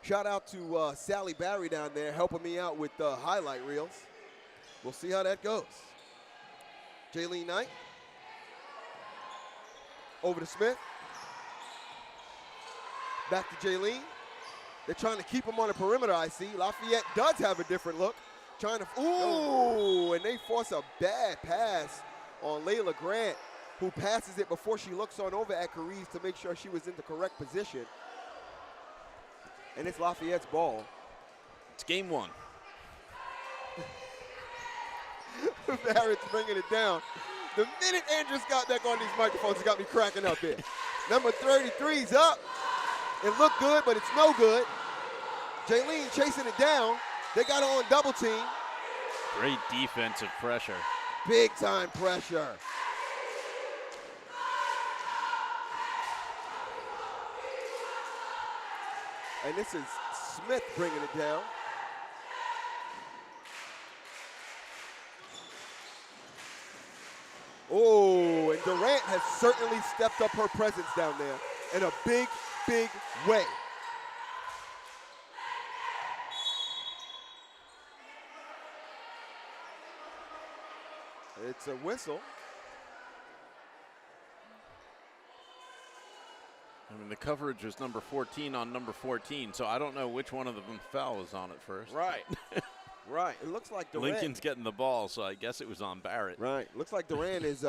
Shout out to Sally Barry down there helping me out with highlight reels. We'll see how that goes. Jaylene Knight. Over to Smith. Back to Jaylene. They're trying to keep him on the perimeter, I see. Lafayette does have a different look. Trying to, ooh, and they force a bad pass on Layla Grant, who passes it before she looks on over at Cariz to make sure she was in the correct position. And it's Lafayette's ball. It's game 1. Barrett's bringing it down. The minute Andrews got back on these microphones, it got me cracking up here. Number 33's up. It looked good, but it's no good. Jaylene chasing it down. They got her on double team. Great defensive pressure. Big time pressure. And this is Smith bringing it down. Oh, and Durant has certainly stepped up her presence down there in a big, big way. It's a whistle. I mean, the coverage was number 14 on number 14, so I don't know which one of them foul was on it first. Right. Right. It looks like Durant. Lincoln's getting the ball, so I guess it was on Barrett. Right. Looks like Durant is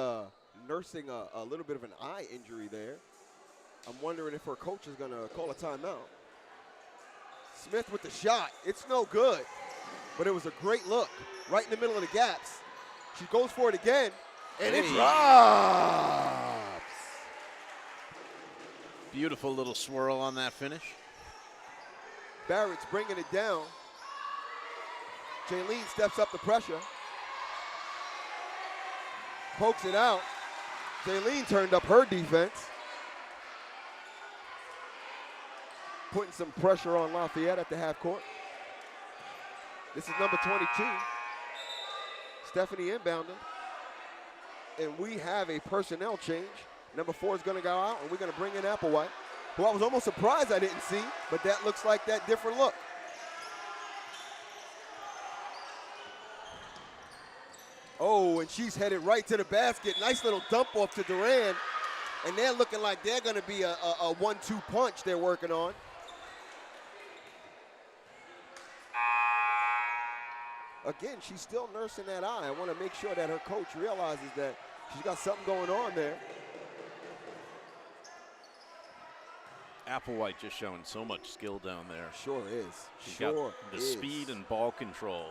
nursing a little bit of an eye injury there. I'm wondering if her coach is going to call a timeout. Smith with the shot. It's no good, but it was a great look right in the middle of the gaps. She goes for it again, and it drops. Beautiful little swirl on that finish. Barrett's bringing it down. Jaylene steps up the pressure. Pokes it out. Jaylene turned up her defense. Putting some pressure on Lafayette at the half court. This is number 22. Stephanie inbounding. And we have a personnel change. Number 4 is going to go out, and we're going to bring in Applewhite, who I was almost surprised I didn't see, but that looks like that different look. Oh, and she's headed right to the basket. Nice little dump off to Duran. And they're looking like they're going to be a 1-2 punch they're working on. Again, she's still nursing that eye. I want to make sure that her coach realizes that she's got something going on there. Applewhite just showing so much skill down there. Sure is. She's got the speed and ball control.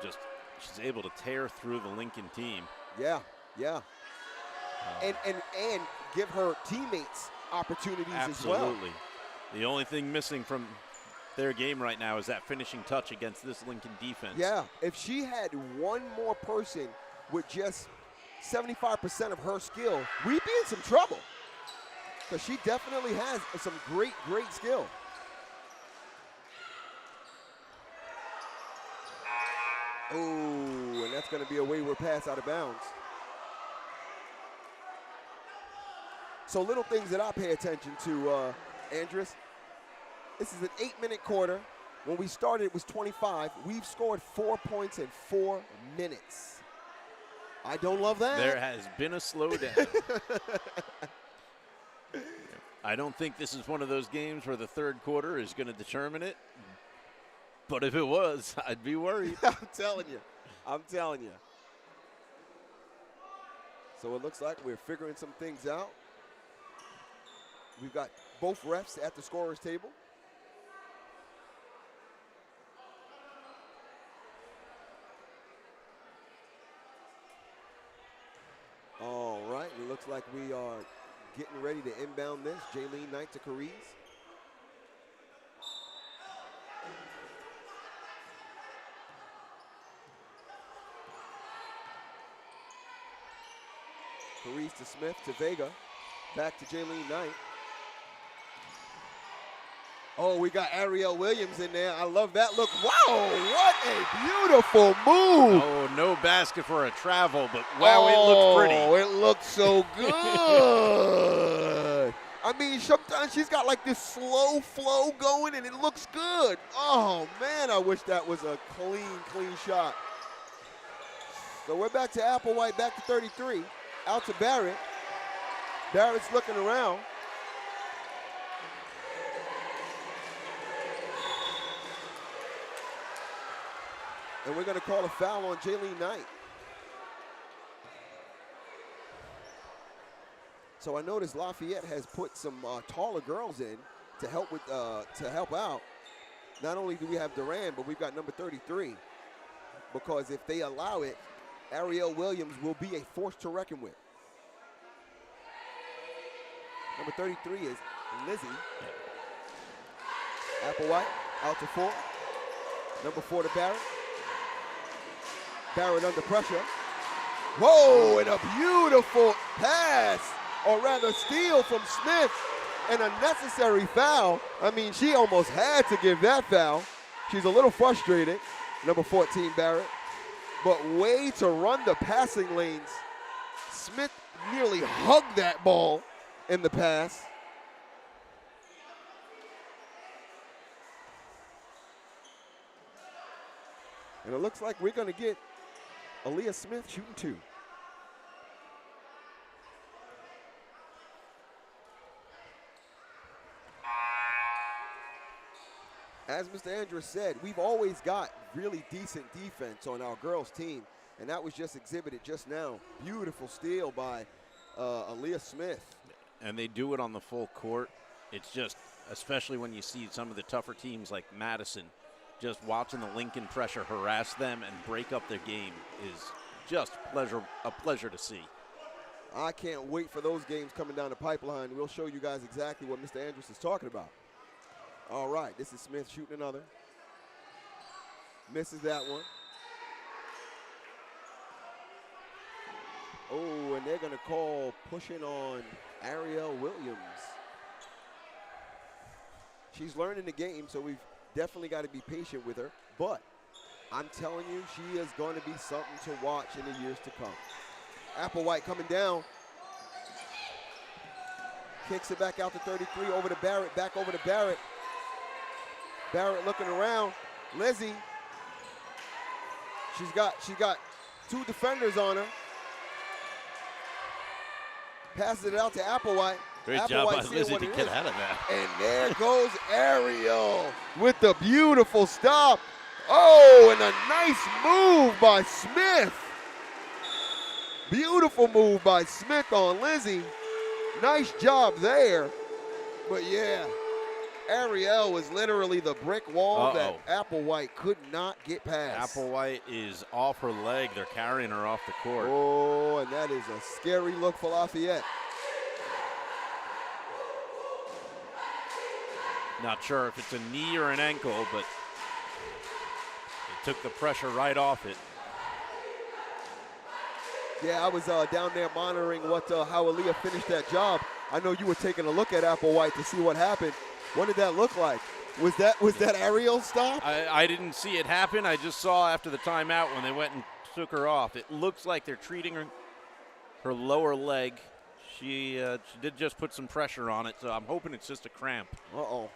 She's able to tear through the Lincoln team. Yeah, yeah. And give her teammates opportunities as well. Absolutely. The only thing missing from their game right now is that finishing touch against this Lincoln defense. Yeah, if she had one more person with just 75% of her skill, we'd be in some trouble. Because she definitely has some great, great skill. Oh, and that's going to be a wayward pass out of bounds. So little things that I pay attention to, Andrus. This is an 8-minute quarter. When we started, it was 25. We've scored 4 points in 4 minutes. I don't love that. There has been a slowdown. I don't think this is one of those games where the third quarter is going to determine it. But if it was, I'd be worried. I'm telling you. I'm telling you. So it looks like we're figuring some things out. We've got both refs at the scorer's table. All right, it looks like we are getting ready to inbound this. Jaylene Knight to Carice. Carice to Smith to Vega. Back to Jaylene Knight. Oh, we got Ariel Williams in there. I love that look. Wow, what a beautiful move. Oh, no basket for a travel, but wow, it looked pretty. Oh, it looked so good. I mean, sometimes she's got like this slow flow going, and it looks good. Oh, man, I wish that was a clean shot. So we're back to Applewhite, back to 33. Out to Barrett. Barrett's looking around. And we're going to call a foul on Jaylene Knight. So I noticed Lafayette has put some taller girls in to help out. Not only do we have Duran, but we've got number 33. Because if they allow it, Ariel Williams will be a force to reckon with. Number 33 is Lizzie. Applewhite out to 4. Number 4 to Barrett. Barrett under pressure. Whoa, and a beautiful pass, or rather steal from Smith, and a necessary foul. I mean, she almost had to give that foul. She's a little frustrated, number 14 Barrett. But way to run the passing lanes Smith nearly hugged that ball in the pass. And it looks like we're going to get Aaliyah Smith shooting 2. As Mr. Andrews said, we've always got really decent defense on our girls' team, and that was just exhibited just now. Beautiful steal by Aaliyah Smith. And they do it on the full court. It's just, especially when you see some of the tougher teams like Madison, just watching the Lincoln pressure harass them and break up their game is just a pleasure to see. I can't wait for those games coming down the pipeline. We'll show you guys exactly what Mr. Andrews is talking about. All right, this is Smith shooting another. Misses that one. Oh, and they're going to call pushing on Ariel Williams. She's learning the game, so we've definitely got to be patient with her. But I'm telling you, she is going to be something to watch in the years to come. Applewhite coming down. Kicks it back out to 33, over to Barrett, back over to Barrett. Barrett looking around. Lizzie, she's got 2 defenders on her. Passes it out to Applewhite. Great job by Lizzie to get out of that. And there goes Ariel with the beautiful stop. Oh, and a nice move by Smith. Beautiful move by Smith on Lizzie. Nice job there. But yeah, Ariel was literally the brick wall that Applewhite could not get past. Applewhite is off her leg. They're carrying her off the court. Oh, and that is a scary look for Lafayette. Not sure if it's a knee or an ankle, but it took the pressure right off it. Yeah, I was down there monitoring how Aaliyah finished that job. I know you were taking a look at Applewhite to see what happened. What did that look like? Was that Ariel stop? I didn't see it happen. I just saw after the timeout when they went and took her off. It looks like they're treating her lower leg. She did just put some pressure on it, so I'm hoping it's just a cramp. Uh-oh.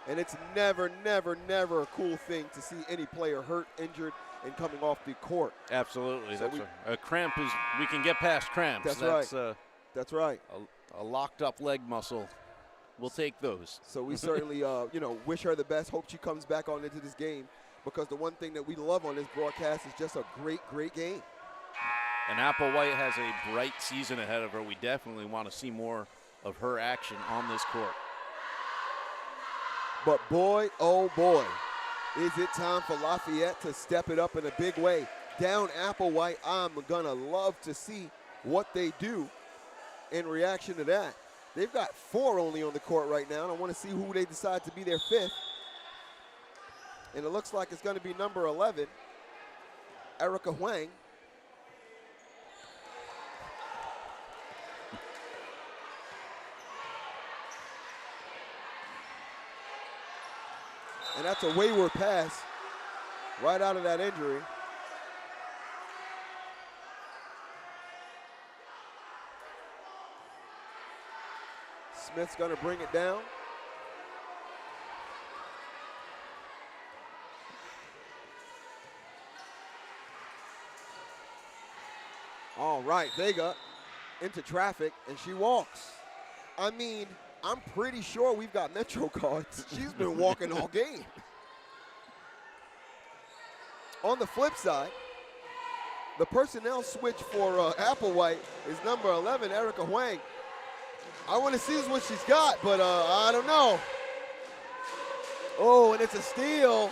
And it's never, never, never a cool thing to see any player hurt, injured, and coming off the court. Absolutely. So a cramp is, we can get past cramps. That's right. That's right. A locked up leg muscle. We'll take those. So we certainly, wish her the best. Hope she comes back on into this game, because the one thing that we love on this broadcast is just a great, great game. And Applewhite has a bright season ahead of her. We definitely want to see more of her action on this court. But boy, oh boy, is it time for Lafayette to step it up in a big way. Down Applewhite, I'm going to love to see what they do in reaction to that. They've got 4 only on the court right now, and I want to see who they decide to be their 5th. And it looks like it's going to be number 11, Erica Huang. And that's a wayward pass right out of that injury. Smith's going to bring it down. All right, Vega into traffic, and she walks. I mean, I'm pretty sure we've got Metro cards. She's been walking all game. On the flip side, the personnel switch for Applewhite is number 11, Erica Huang. I want to see what she's got, but I don't know. Oh, and it's a steal.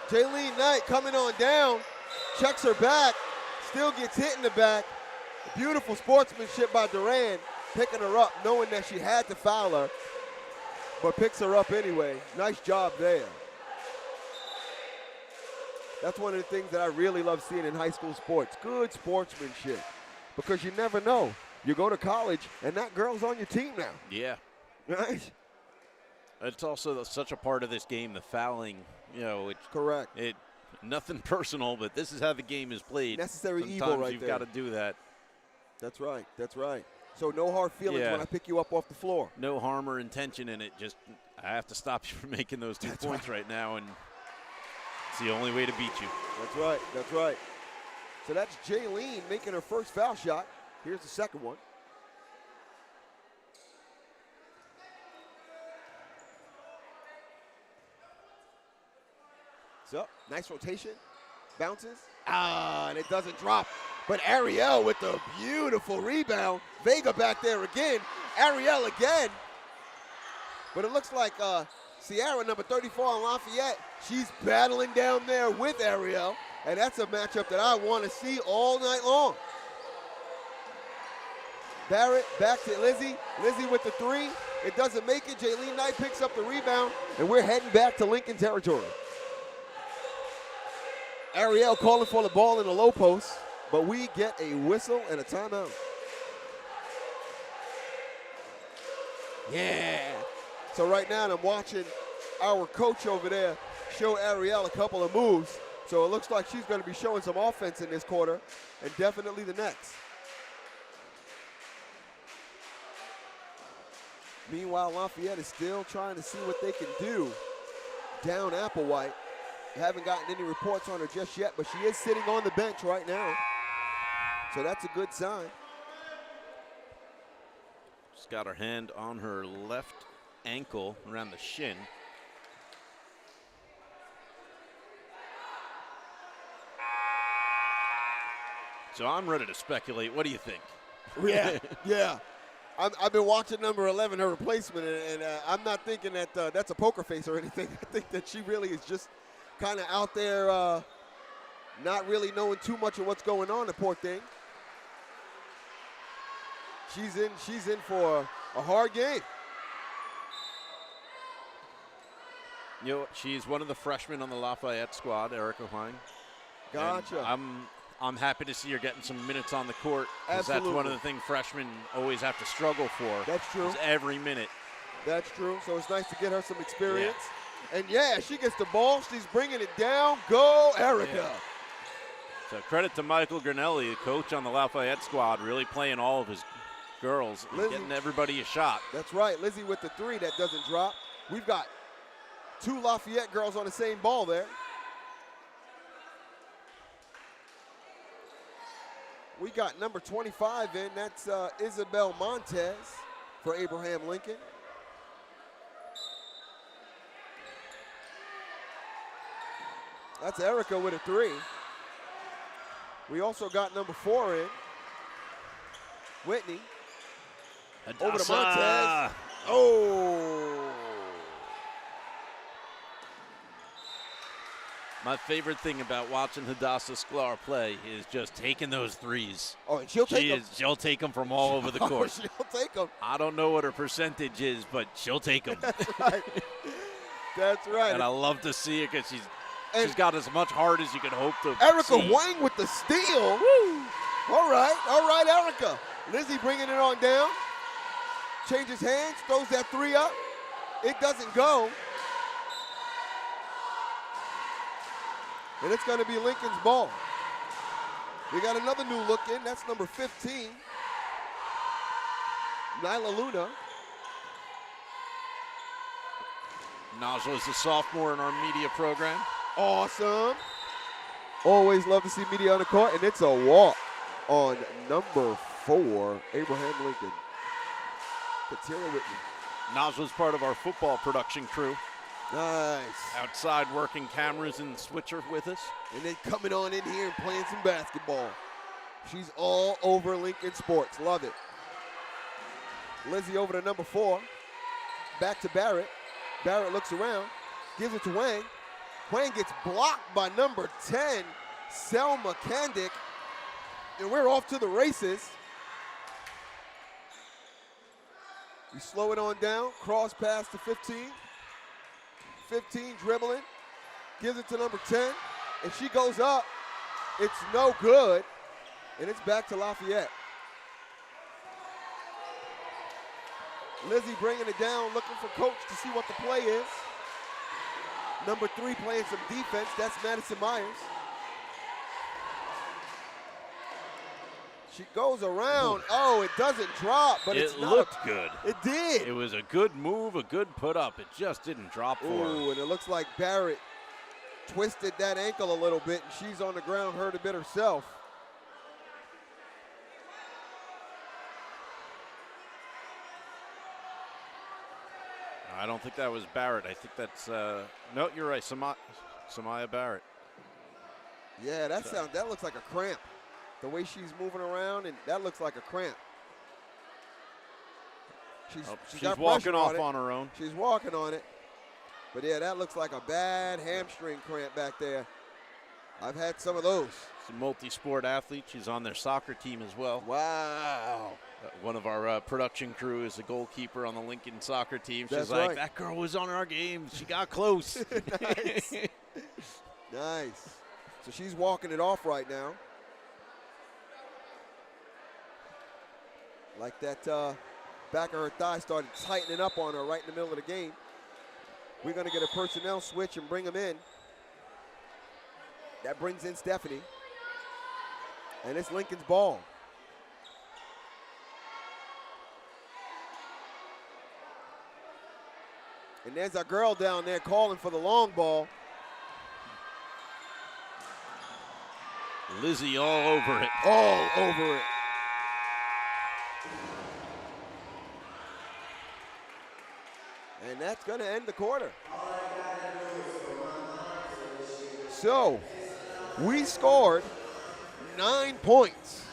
Jaylene Knight coming on down, checks her back, still gets hit in the back. Beautiful sportsmanship by Duran, picking her up, knowing that she had to foul her, but picks her up anyway. Nice job there. That's one of the things that I really love seeing in high school sports, good sportsmanship, because you never know. You go to college, and that girl's on your team now. Yeah. Right? It's also such a part of this game, the fouling. It's correct. Nothing personal, but this is how the game is played. Necessary Sometimes evil right you've there. got to do that. That's right. That's right. So no hard feelings Yeah. when I pick you up off the floor. No harm or intention in it. Just I have to stop you from making those 2 points right now, and it's the only way to beat you. That's right. That's right. So that's Jaylene making her first foul shot. Here's the second one. So, nice rotation. Bounces. And it doesn't drop. But Ariel with the beautiful rebound. Vega back there again. Ariel again. But it looks like Sierra, number 34 on Lafayette, she's battling down there with Ariel. And that's a matchup that I want to see all night long. Barrett back to Lizzie. Lizzie with the three. It doesn't make it. Jaylene Knight picks up the rebound. And we're heading back to Lincoln territory. Ariel calling for the ball in the low post, but we get a whistle and a timeout. Yeah. So right now I'm watching our coach over there show Ariel a couple of moves. So it looks like she's going to be showing some offense in this quarter and definitely the next. Meanwhile, Lafayette is still trying to see what they can do down Applewhite. Haven't gotten any reports on her just yet, but she is sitting on the bench right now. So that's a good sign. She's got her hand on her left ankle around the shin. So I'm ready to speculate. What do you think? Yeah, yeah. I've been watching number 11, her replacement, and I'm not thinking that that's a poker face or anything. I think that she really is just kind of out there not really knowing too much of what's going on, the poor thing. She's in for a hard game. You know, she's one of the freshmen on the Lafayette squad, Erica Hwang. Gotcha. And I'm happy to see her getting some minutes on the court. Because that's one of the things freshmen always have to struggle for. That's true. Is every minute. That's true. So it's nice to get her some experience. Yeah. And yeah, she gets the ball. She's bringing it down. Go, Erica. Yeah. So credit to Michael Granelli, the coach on the Lafayette squad, really playing all of his girls and getting everybody a shot. That's right. Lizzie with the three that doesn't drop. We've got 2 Lafayette girls on the same ball there. We got number 25 in. That's Isabel Montez for Abraham Lincoln. That's Erica with a three. We also got number 4 in. Whitney. Over to Montez. Oh. My favorite thing about watching Hadassah Sklar play is just taking those threes. Oh, and she'll take them. She'll take them from all over the court. She'll take them. I don't know what her percentage is, but she'll take them. That's right. That's right. And I love to see it because she's got as much heart as you can hope to Erica see. Hwang with the steal. Woo. All right, Erica. Lizzie bringing it on down. Changes hands, throws that three up. It doesn't go. And it's going to be Lincoln's ball. We got another new look in. That's number 15, Nyla Luna. Najla is a sophomore in our media program. Awesome. Always love to see media on the court, and it's a walk on number 4, Abraham Lincoln. Katia Whitney. Najla's part of our football production crew. Nice. Outside working cameras and switcher with us. And then coming on in here and playing some basketball. She's all over Lincoln sports. Love it. Lizzie over to number 4. Back to Barrett. Barrett looks around. Gives it to Hwang. Hwang gets blocked by number 10, Selma Kandick. And we're off to the races. We slow it on down. Cross pass to 15. 15 dribbling, gives it to number 10, and she goes up. It's no good, and it's back to Lafayette. Lizzie bringing it down, looking for coach to see what the play is. Number 3 playing some defense. That's Madison Myers. She goes around. Oh, it doesn't drop, but it's not. It looked good. It did. It was a good move, a good put up. It just didn't drop for her. Ooh, and it looks like Barrett twisted that ankle a little bit, and she's on the ground hurt a bit herself. I don't think that was Barrett. I think that's, no, you're right, Samaya Barrett. Yeah, that looks like a cramp. The way she's moving around, and that looks like a cramp. She's walking off on her own. She's walking on it. But yeah, that looks like a bad hamstring cramp back there. I've had some of those. She's a multi-sport athlete. She's on their soccer team as well. Wow. One of our production crew is a goalkeeper on the Lincoln soccer team. She's That's like, right. that girl was on our game. She got close. Nice. Nice. So she's walking it off right now. Like that back of her thigh started tightening up on her right in the middle of the game. We're going to get a personnel switch and bring them in. That brings in Stephanie. And it's Lincoln's ball. And there's a girl down there calling for the long ball. Lizzie all over it. All over it. And that's going to end the quarter. So, we scored 9 points.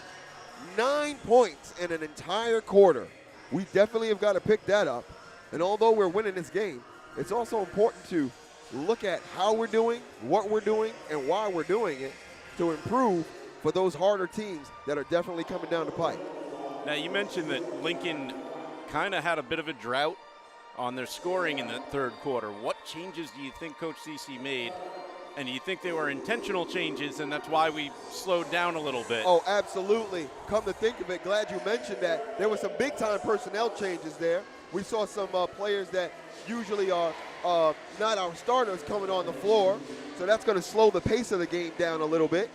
9 points in an entire quarter. We definitely have got to pick that up. And although we're winning this game, it's also important to look at how we're doing, what we're doing, and why we're doing it to improve for those harder teams that are definitely coming down the pipe. Now, you mentioned that Lincoln kind of had a bit of a drought on their scoring in the third quarter. What changes do you think Coach Cece made? And do you think they were intentional changes, and that's why we slowed down a little bit? Oh, absolutely. Come to think of it, glad you mentioned that. There were some big-time personnel changes there. We saw some players that usually are not our starters coming on the floor, so that's going to slow the pace of the game down a little bit.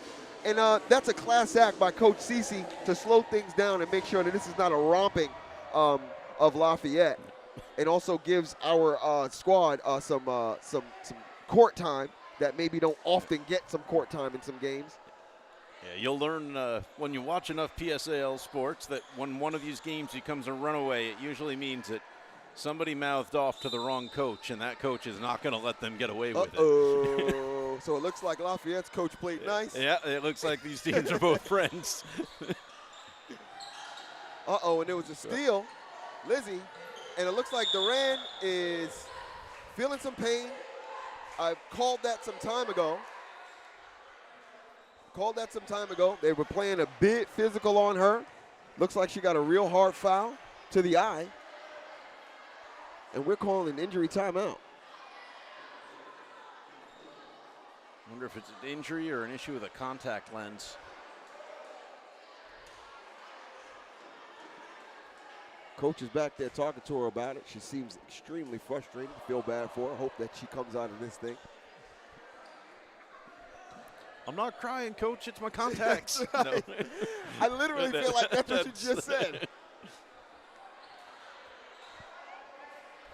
And that's a class act by Coach Cece to slow things down and make sure that this is not a romping of Lafayette, and also gives our squad some court time that maybe don't often get some court time in some games. Yeah, you'll learn when you watch enough PSAL sports that when one of these games becomes a runaway, it usually means that somebody mouthed off to the wrong coach, and that coach is not going to let them get away with it. So it looks like Lafayette's coach played nice. Yeah, it looks like these teams are both friends. And there was a steal. Lizzie, and it looks like Duran is feeling some pain. I called that some time ago. They were playing a bit physical on her. Looks like she got a real hard foul to the eye. And we're calling an injury timeout. Wonder if it's an injury or an issue with a contact lens. Coach is back there talking to her about it. She seems extremely frustrated. Feel bad for her. Hope that she comes out of this thing. I'm not crying, Coach. It's my contacts. Right. No. I literally feel like that's what you just said.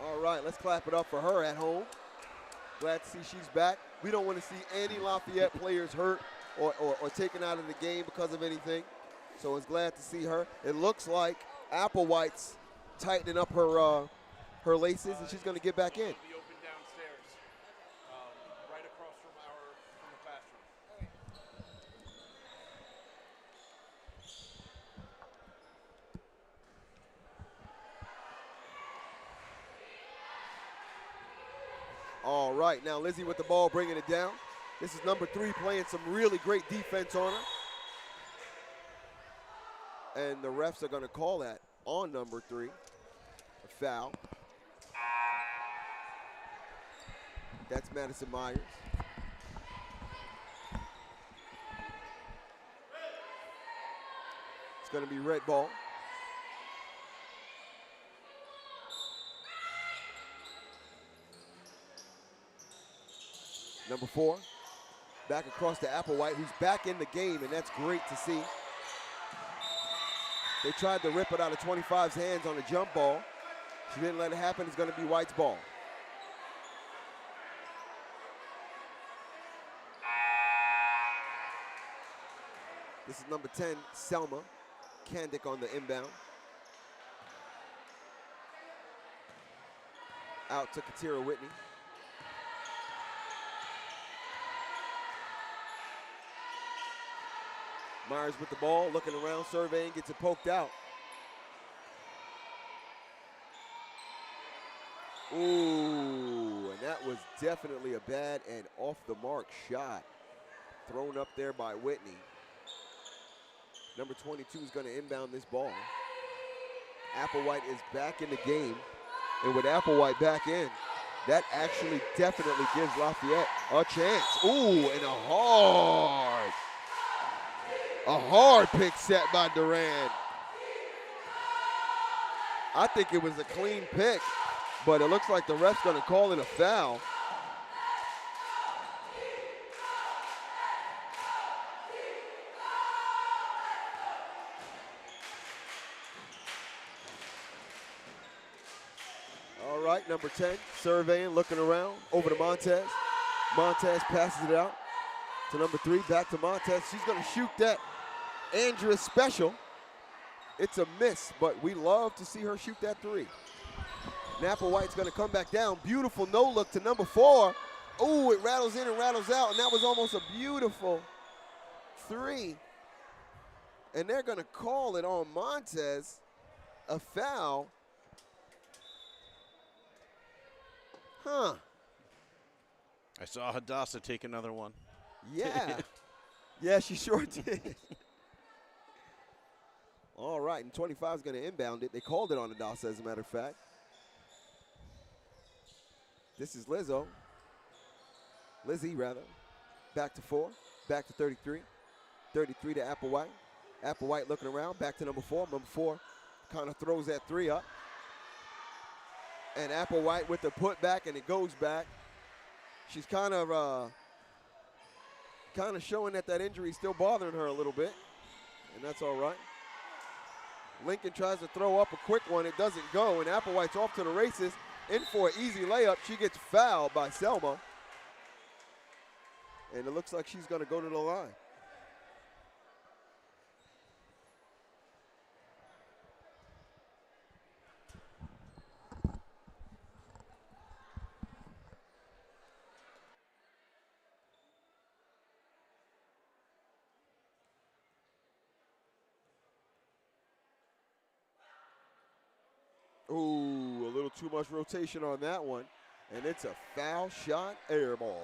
All right, let's clap it up for her at home. Glad to see she's back. We don't want to see any Lafayette players hurt or taken out of the game because of anything. So it's glad to see her. It looks like Applewhite's tightening up her laces, and she's going to get back in. Be open downstairs, right across from the classroom. All right, now Lizzie with the ball, bringing it down. This is number 3 playing some really great defense on her. And the refs are going to call that on number 3, a foul. That's Madison Myers. It's going to be red ball. Number 4, back across to Applewhite, who's back in the game, and that's great to see. They tried to rip it out of 25's hands on a jump ball. She didn't let it happen. It's going to be White's ball. This is number 10, Selma Kandick on the inbound. Out to Katira Whitney. Myers with the ball, looking around, surveying, gets it poked out. Ooh, and that was definitely a bad and off the mark shot. Thrown up there by Whitney. Number 22 is going to inbound this ball. Applewhite is back in the game. And with Applewhite back in, that actually definitely gives Lafayette a chance. Ooh, and a hard pick set by Duran. I think it was a clean pick, but it looks like the ref's going to call it a foul. All right, number 10, surveying, looking around, over to Montez. Montez passes it out to number 3, back to Montez. She's going to shoot that Andrews special. It's a miss, but we love to see her shoot that 3. Applewhite's going to come back down. Beautiful no-look to number 4. Ooh, it rattles in and rattles out, and that was almost a beautiful 3. And they're going to call it on Montez, a foul. Huh. I saw Hadassah take another one. Yeah. Yeah, she sure did. All right, and 25 is going to inbound it. They called it on Hadassah, as a matter of fact. This is Lizzie, back to 4, back to 33. 33 to Applewhite. Applewhite looking around, back to number 4. Number 4 kind of throws that 3 up. And Applewhite with the putback, and it goes back. She's kind of showing that injury is still bothering her a little bit, and that's all right. Lincoln tries to throw up a quick one. It doesn't go, and Applewhite's off to the races. In for an easy layup. She gets fouled by Selma. And it looks like she's going to go to the line. Ooh, a little too much rotation on that one. And it's a foul shot, air ball.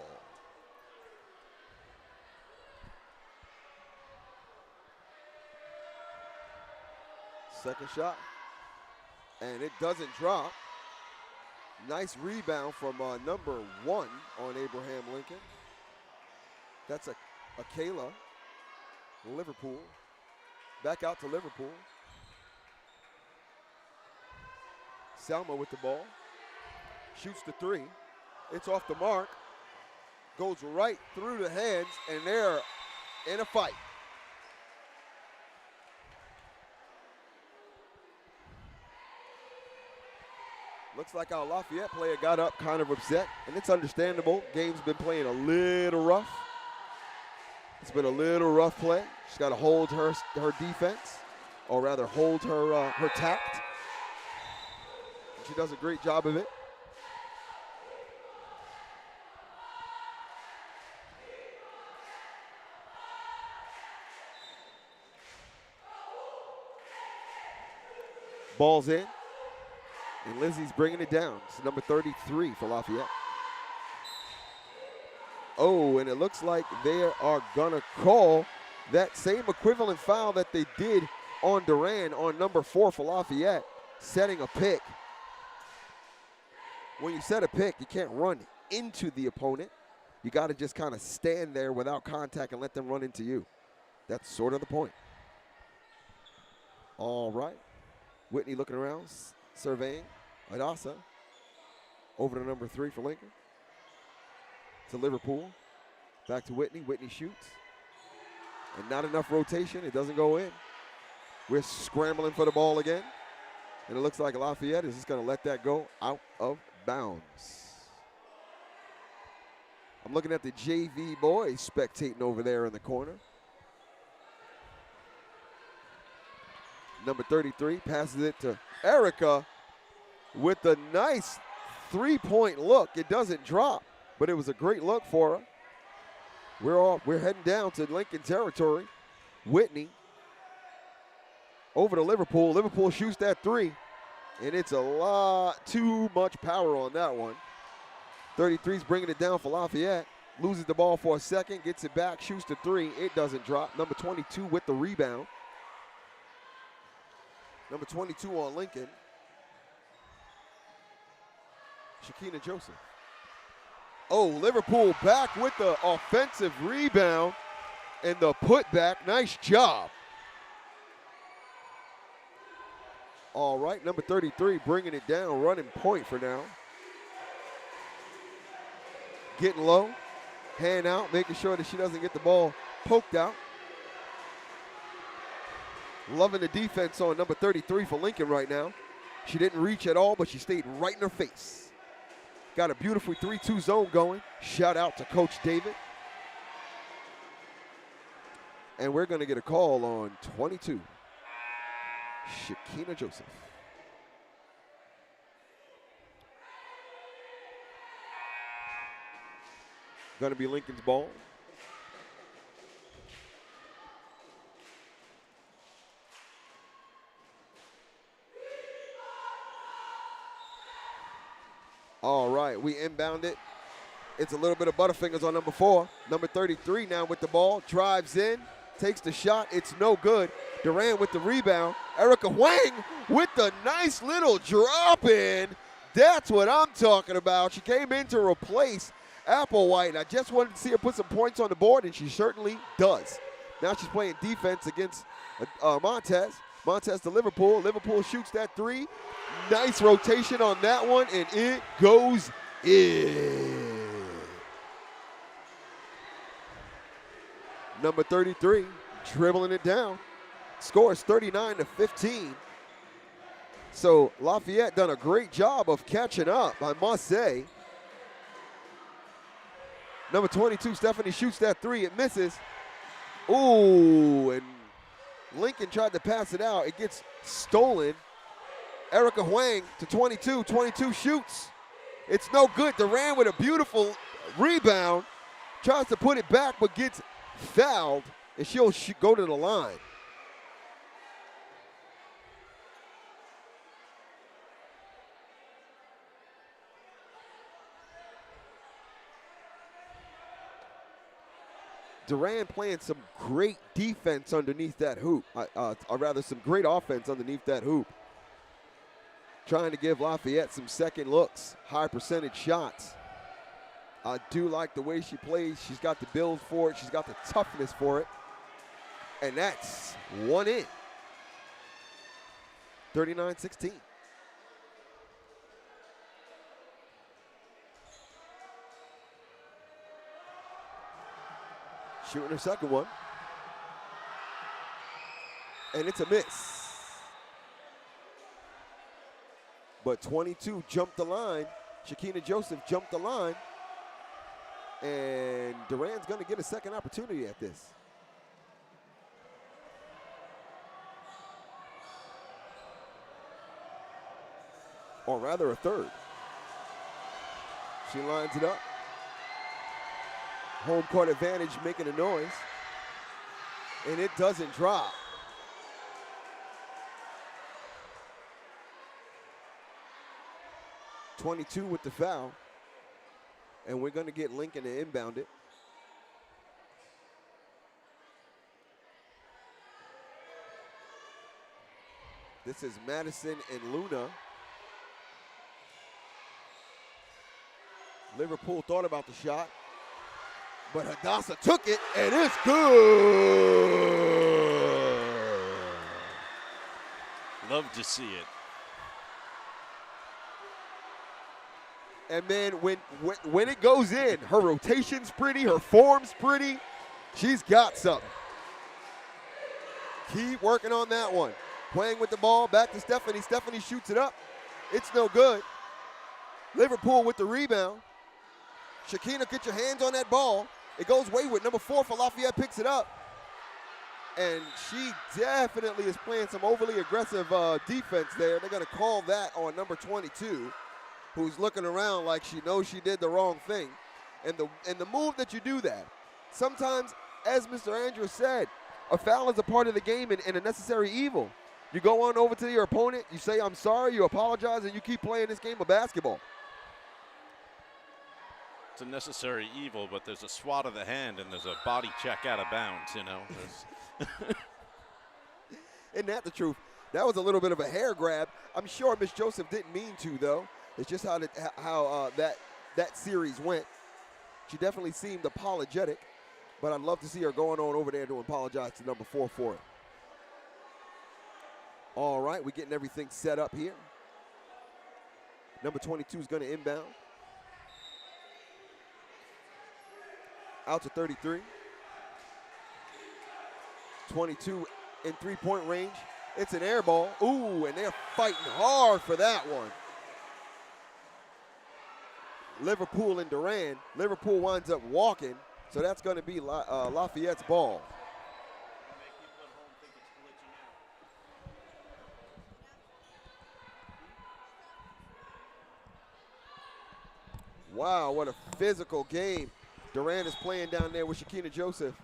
Second shot. And it doesn't drop. Nice rebound from number 1 on Abraham Lincoln. That's a Kayla, Liverpool. Back out to Liverpool. Selma with the ball. Shoots the 3. It's off the mark. Goes right through the hands, and they're in a fight. Looks like our Lafayette player got up kind of upset, and it's understandable. Game's been playing a little rough. It's been a little rough play. She's got to hold her defense, or rather hold her tact. She does a great job of it. Ball's in, and Lizzie's bringing it down. It's number 33 for Lafayette. Oh, and it looks like they are gonna call that same equivalent foul that they did on Duran on number 4 for Lafayette, setting a pick. When you set a pick, you can't run into the opponent. You got to just kind of stand there without contact and let them run into you. That's sort of the point. All right. Whitney looking around, surveying. Hadassah over to number 3 for Lincoln. to Liverpool. Back to Whitney. Whitney shoots. And not enough rotation. It doesn't go in. We're scrambling for the ball again. And it looks like Lafayette is just going to let that go out of bounds. I'm looking at the JV boys spectating over there in the corner. Number 33 passes it to Erica with a nice three-point look. It doesn't drop, but it was a great look for her. We're heading down to Lincoln territory. Whitney over to Liverpool. Liverpool shoots that three, and it's a lot too much power on that one. 33's bringing it down for Lafayette. Loses the ball for a second, gets it back, shoots the three. It doesn't drop. Number 22 with the rebound. Number 22 on Lincoln. Shakina Joseph. Oh, Liverpool back with the offensive rebound and the putback. Nice job. All right, number 33 bringing it down, running point for now. Getting low, hand out, making sure that she doesn't get the ball poked out. Loving the defense on number 33 for Lincoln right now. She didn't reach at all, but she stayed right in her face. Got a beautiful 3-2 zone going. Shout out to Coach David. And we're going to get a call on 22. Shakina Joseph. Going to be Lincoln's ball. All right, we inbound it. It's a little bit of Butterfingers on number 4. Number 33 now with the ball, drives in, takes the shot. It's no good. Duran with the rebound. Erica Huang with the nice little drop in. That's what I'm talking about. She came in to replace Applewhite, and I just wanted to see her put some points on the board, and she certainly does. Now she's playing defense against Montez. Montez to Liverpool. Liverpool shoots that three. Nice rotation on that one, and it goes in. Number 33 dribbling it down. Scores 39-15. So Lafayette done a great job of catching up, I must say. Number 22, Stephanie shoots that three. It misses. Ooh, and Lincoln tried to pass it out. It gets stolen. Erica Huang to 22. 22 shoots. It's no good. Duran with a beautiful rebound. Tries to put it back, but gets fouled, and she'll go to the line. Duran playing some great defense underneath that hoop, or rather some great offense underneath that hoop. Trying to give Lafayette some second looks, high percentage shots. I do like the way she plays. She's got the build for it. She's got the toughness for it. And that's one in. 39-16. Shooting her second one. And it's a miss. But 22 jumped the line. Shakina Joseph jumped the line. And Duran's going to get a second opportunity at this. Or rather a third. She lines it up. Home court advantage making a noise. And it doesn't drop. .22 with the foul. And we're going to get Lincoln to inbound it. This is Madison and Luna. Liverpool thought about the shot, but Hadassah took it, and it's good. Love to see it. And then when it goes in, her rotation's pretty, her form's pretty. She's got something. Keep working on that one. Playing with the ball, back to Stephanie. Stephanie shoots it up. It's no good. Liverpool with the rebound. Shakina, get your hands on that ball. It goes wayward. Number 4 for Lafayette picks it up. And she definitely is playing some overly aggressive defense there. They're going to call that on number 22, who's looking around like she knows she did the wrong thing. And the move that you do that, sometimes, as Mr. Andrews said, a foul is a part of the game and a necessary evil. You go on over to your opponent, you say, I'm sorry, you apologize, and you keep playing this game of basketball. It's a necessary evil, but there's a swat of the hand and there's a body check out of bounds, you know. Isn't that the truth? That was a little bit of a hair grab. I'm sure Miss Joseph didn't mean to, though. It's just how that series went. She definitely seemed apologetic, but I'd love to see her going on over there to apologize to number 4 for it. All right, we're getting everything set up here. Number 22 is going to inbound. Out to 33. 22 in three-point range. It's an air ball. Ooh, and they're fighting hard for that one. Liverpool and Duran. Liverpool winds up walking, so that's going to be Lafayette's ball. Wow, what a physical game Duran is playing down there with Shakina Joseph.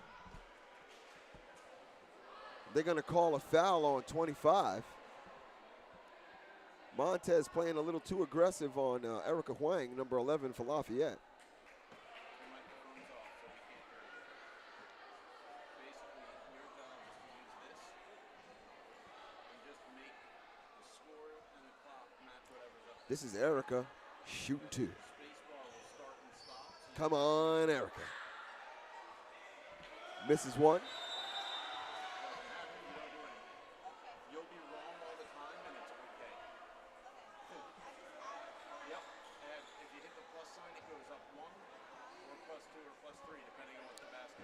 They're going to call a foul on 25. Montez playing a little too aggressive on Erica Huang, number 11 for Lafayette. This is Erica shooting 2. Come on, Erica. Misses 1.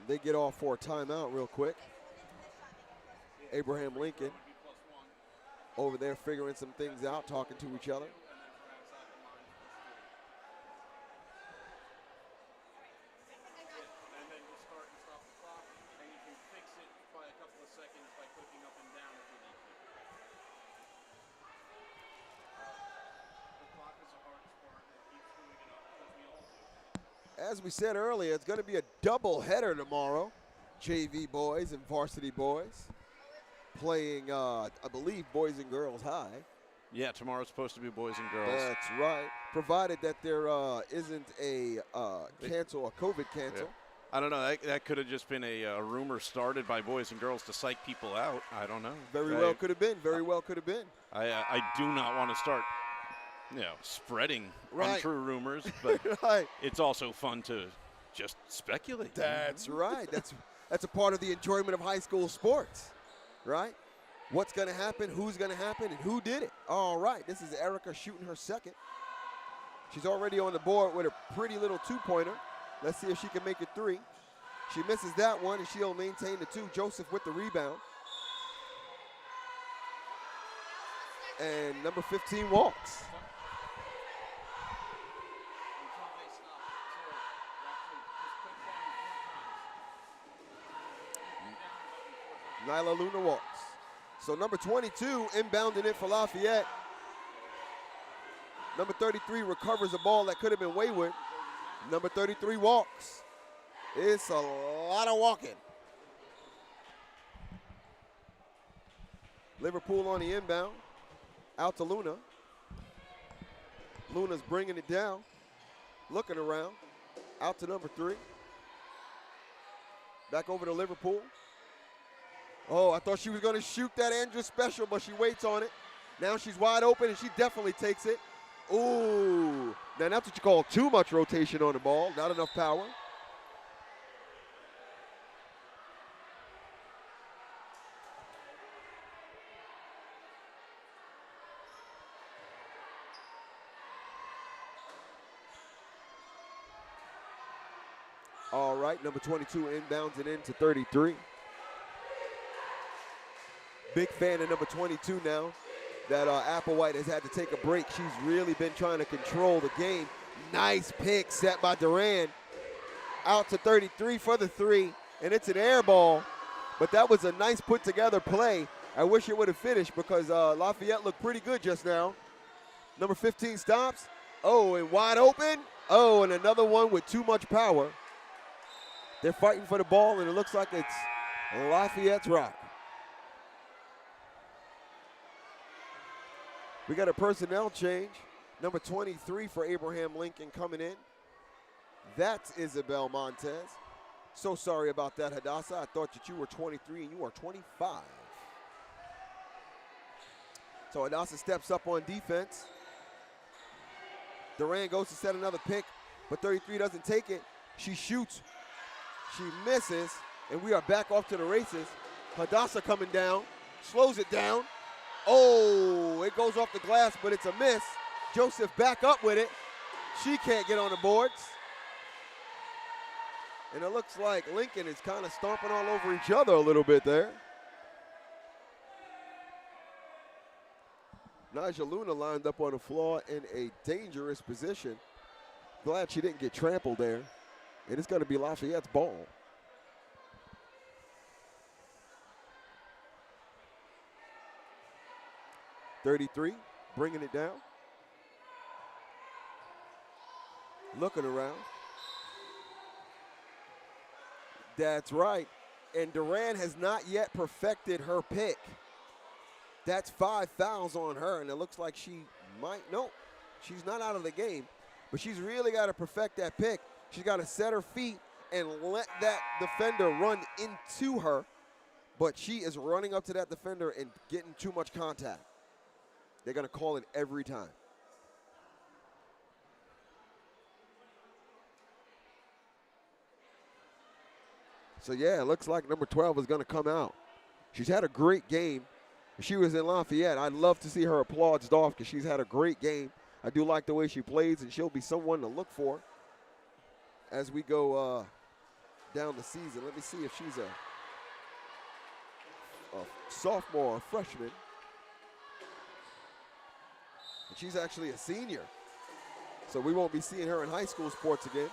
They get off for a timeout real quick. Abraham Lincoln over there figuring some things out, talking to each other. As we said earlier, it's going to be a double header tomorrow. JV boys and varsity boys playing, I believe, boys and girls high. Yeah, tomorrow's supposed to be boys and girls. That's right. Provided that there isn't a COVID cancel. Yeah. I don't know. That could have just been a rumor started by boys and girls to psych people out. I don't know. Very well could have been. Very well could have been. I do not want to start, spreading untrue rumors, but right. It's also fun to just speculate. That's right. That's a part of the enjoyment of high school sports, right? What's going to happen, who's going to happen, and who did it. All right, this is Erica shooting her second. She's already on the board with a pretty little two-pointer. Let's see if she can make it 3. She misses that one, and she'll maintain the 2. Joseph with the rebound. And number 15 walks. Nyla Luna walks. So number 22 inbounding it for Lafayette. Number 33 recovers a ball that could have been wayward. Number 33 walks. It's a lot of walking. Liverpool on the inbound. Out to Luna. Luna's bringing it down. Looking around. Out to number 3. Back over to Liverpool. Oh, I thought she was going to shoot that Andrews special, but she waits on it. Now she's wide open, and she definitely takes it. Ooh. Now that's what you call too much rotation on the ball. Not enough power. All right, number 22 inbounds it into 33. Big fan of number 22 now that Applewhite has had to take a break. She's really been trying to control the game. Nice pick set by Duran. Out to 33 for the three, and it's an air ball. But that was a nice put together play. I wish it would have finished because Lafayette looked pretty good just now. Number 15 stops. Oh, and wide open. Oh, and another one with too much power. They're fighting for the ball, and it looks like it's Lafayette's rock. We got a personnel change. Number 23 for Abraham Lincoln coming in. That's Isabel Montez. So sorry about that, Hadassah. I thought that you were 23 and you are 25. So Hadassah steps up on defense. Duran goes to set another pick, but 33 doesn't take it. She shoots. She misses, and we are back off to the races. Hadassah coming down, slows it down. Oh, it goes off the glass, but it's a miss. Joseph back up with it. She can't get on the boards. And it looks like Lincoln is kind of stomping all over each other a little bit there. Naja Luna lined up on the floor in a dangerous position. Glad she didn't get trampled there. And it's going to be Lafayette's ball. .33, bringing it down. Looking around. That's right. And Duran has not yet perfected her pick. That's 5 fouls on her, and it looks like she might, no, she's not out of the game, but she's really got to perfect that pick. She's got to set her feet and let that defender run into her, but she is running up to that defender and getting too much contact. They're going to call it every time. So, yeah, it looks like number 12 is going to come out. She's had a great game. If she was in Lafayette, I'd love to see her applauded off because she's had a great game. I do like the way she plays, and she'll be someone to look for as we go down the season. Let me see if she's a sophomore or freshman. And she's actually a senior. So we won't be seeing her in high school sports again.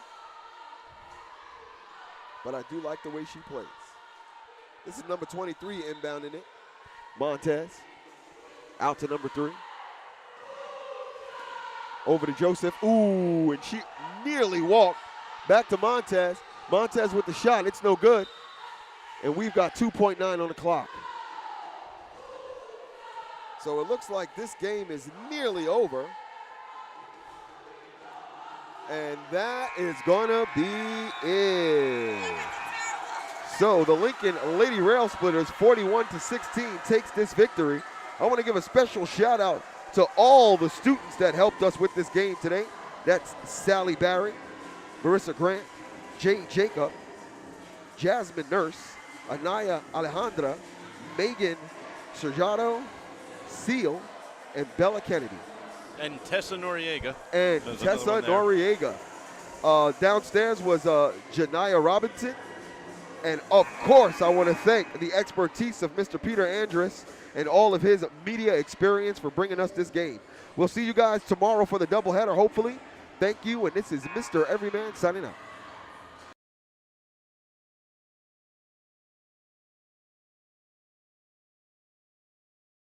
But I do like the way she plays. This is number 23 inbounding it. Montez out to number 3. Over to Joseph. Ooh, and she nearly walked. Back to Montez. Montez with the shot. It's no good. And we've got 2.9 on the clock. So it looks like this game is nearly over. And that is going to be it. So the Lincoln Lady Rail Splitters, 41-16, takes this victory. I want to give a special shout out to all the students that helped us with this game today. That's Sally Barry, Marissa Grant, Jay Jacob, Jasmine Nurse, Anaya Alejandra, Megan Sergiato, Seal, and Bella Kennedy. And Tessa Noriega. And Tessa Noriega. Downstairs was Janiyah Robinson. And, of course, I want to thank the expertise of Mr. Peter Andrus and all of his media experience for bringing us this game. We'll see you guys tomorrow for the doubleheader, hopefully. Thank you, and this is Mr. Everyman signing out.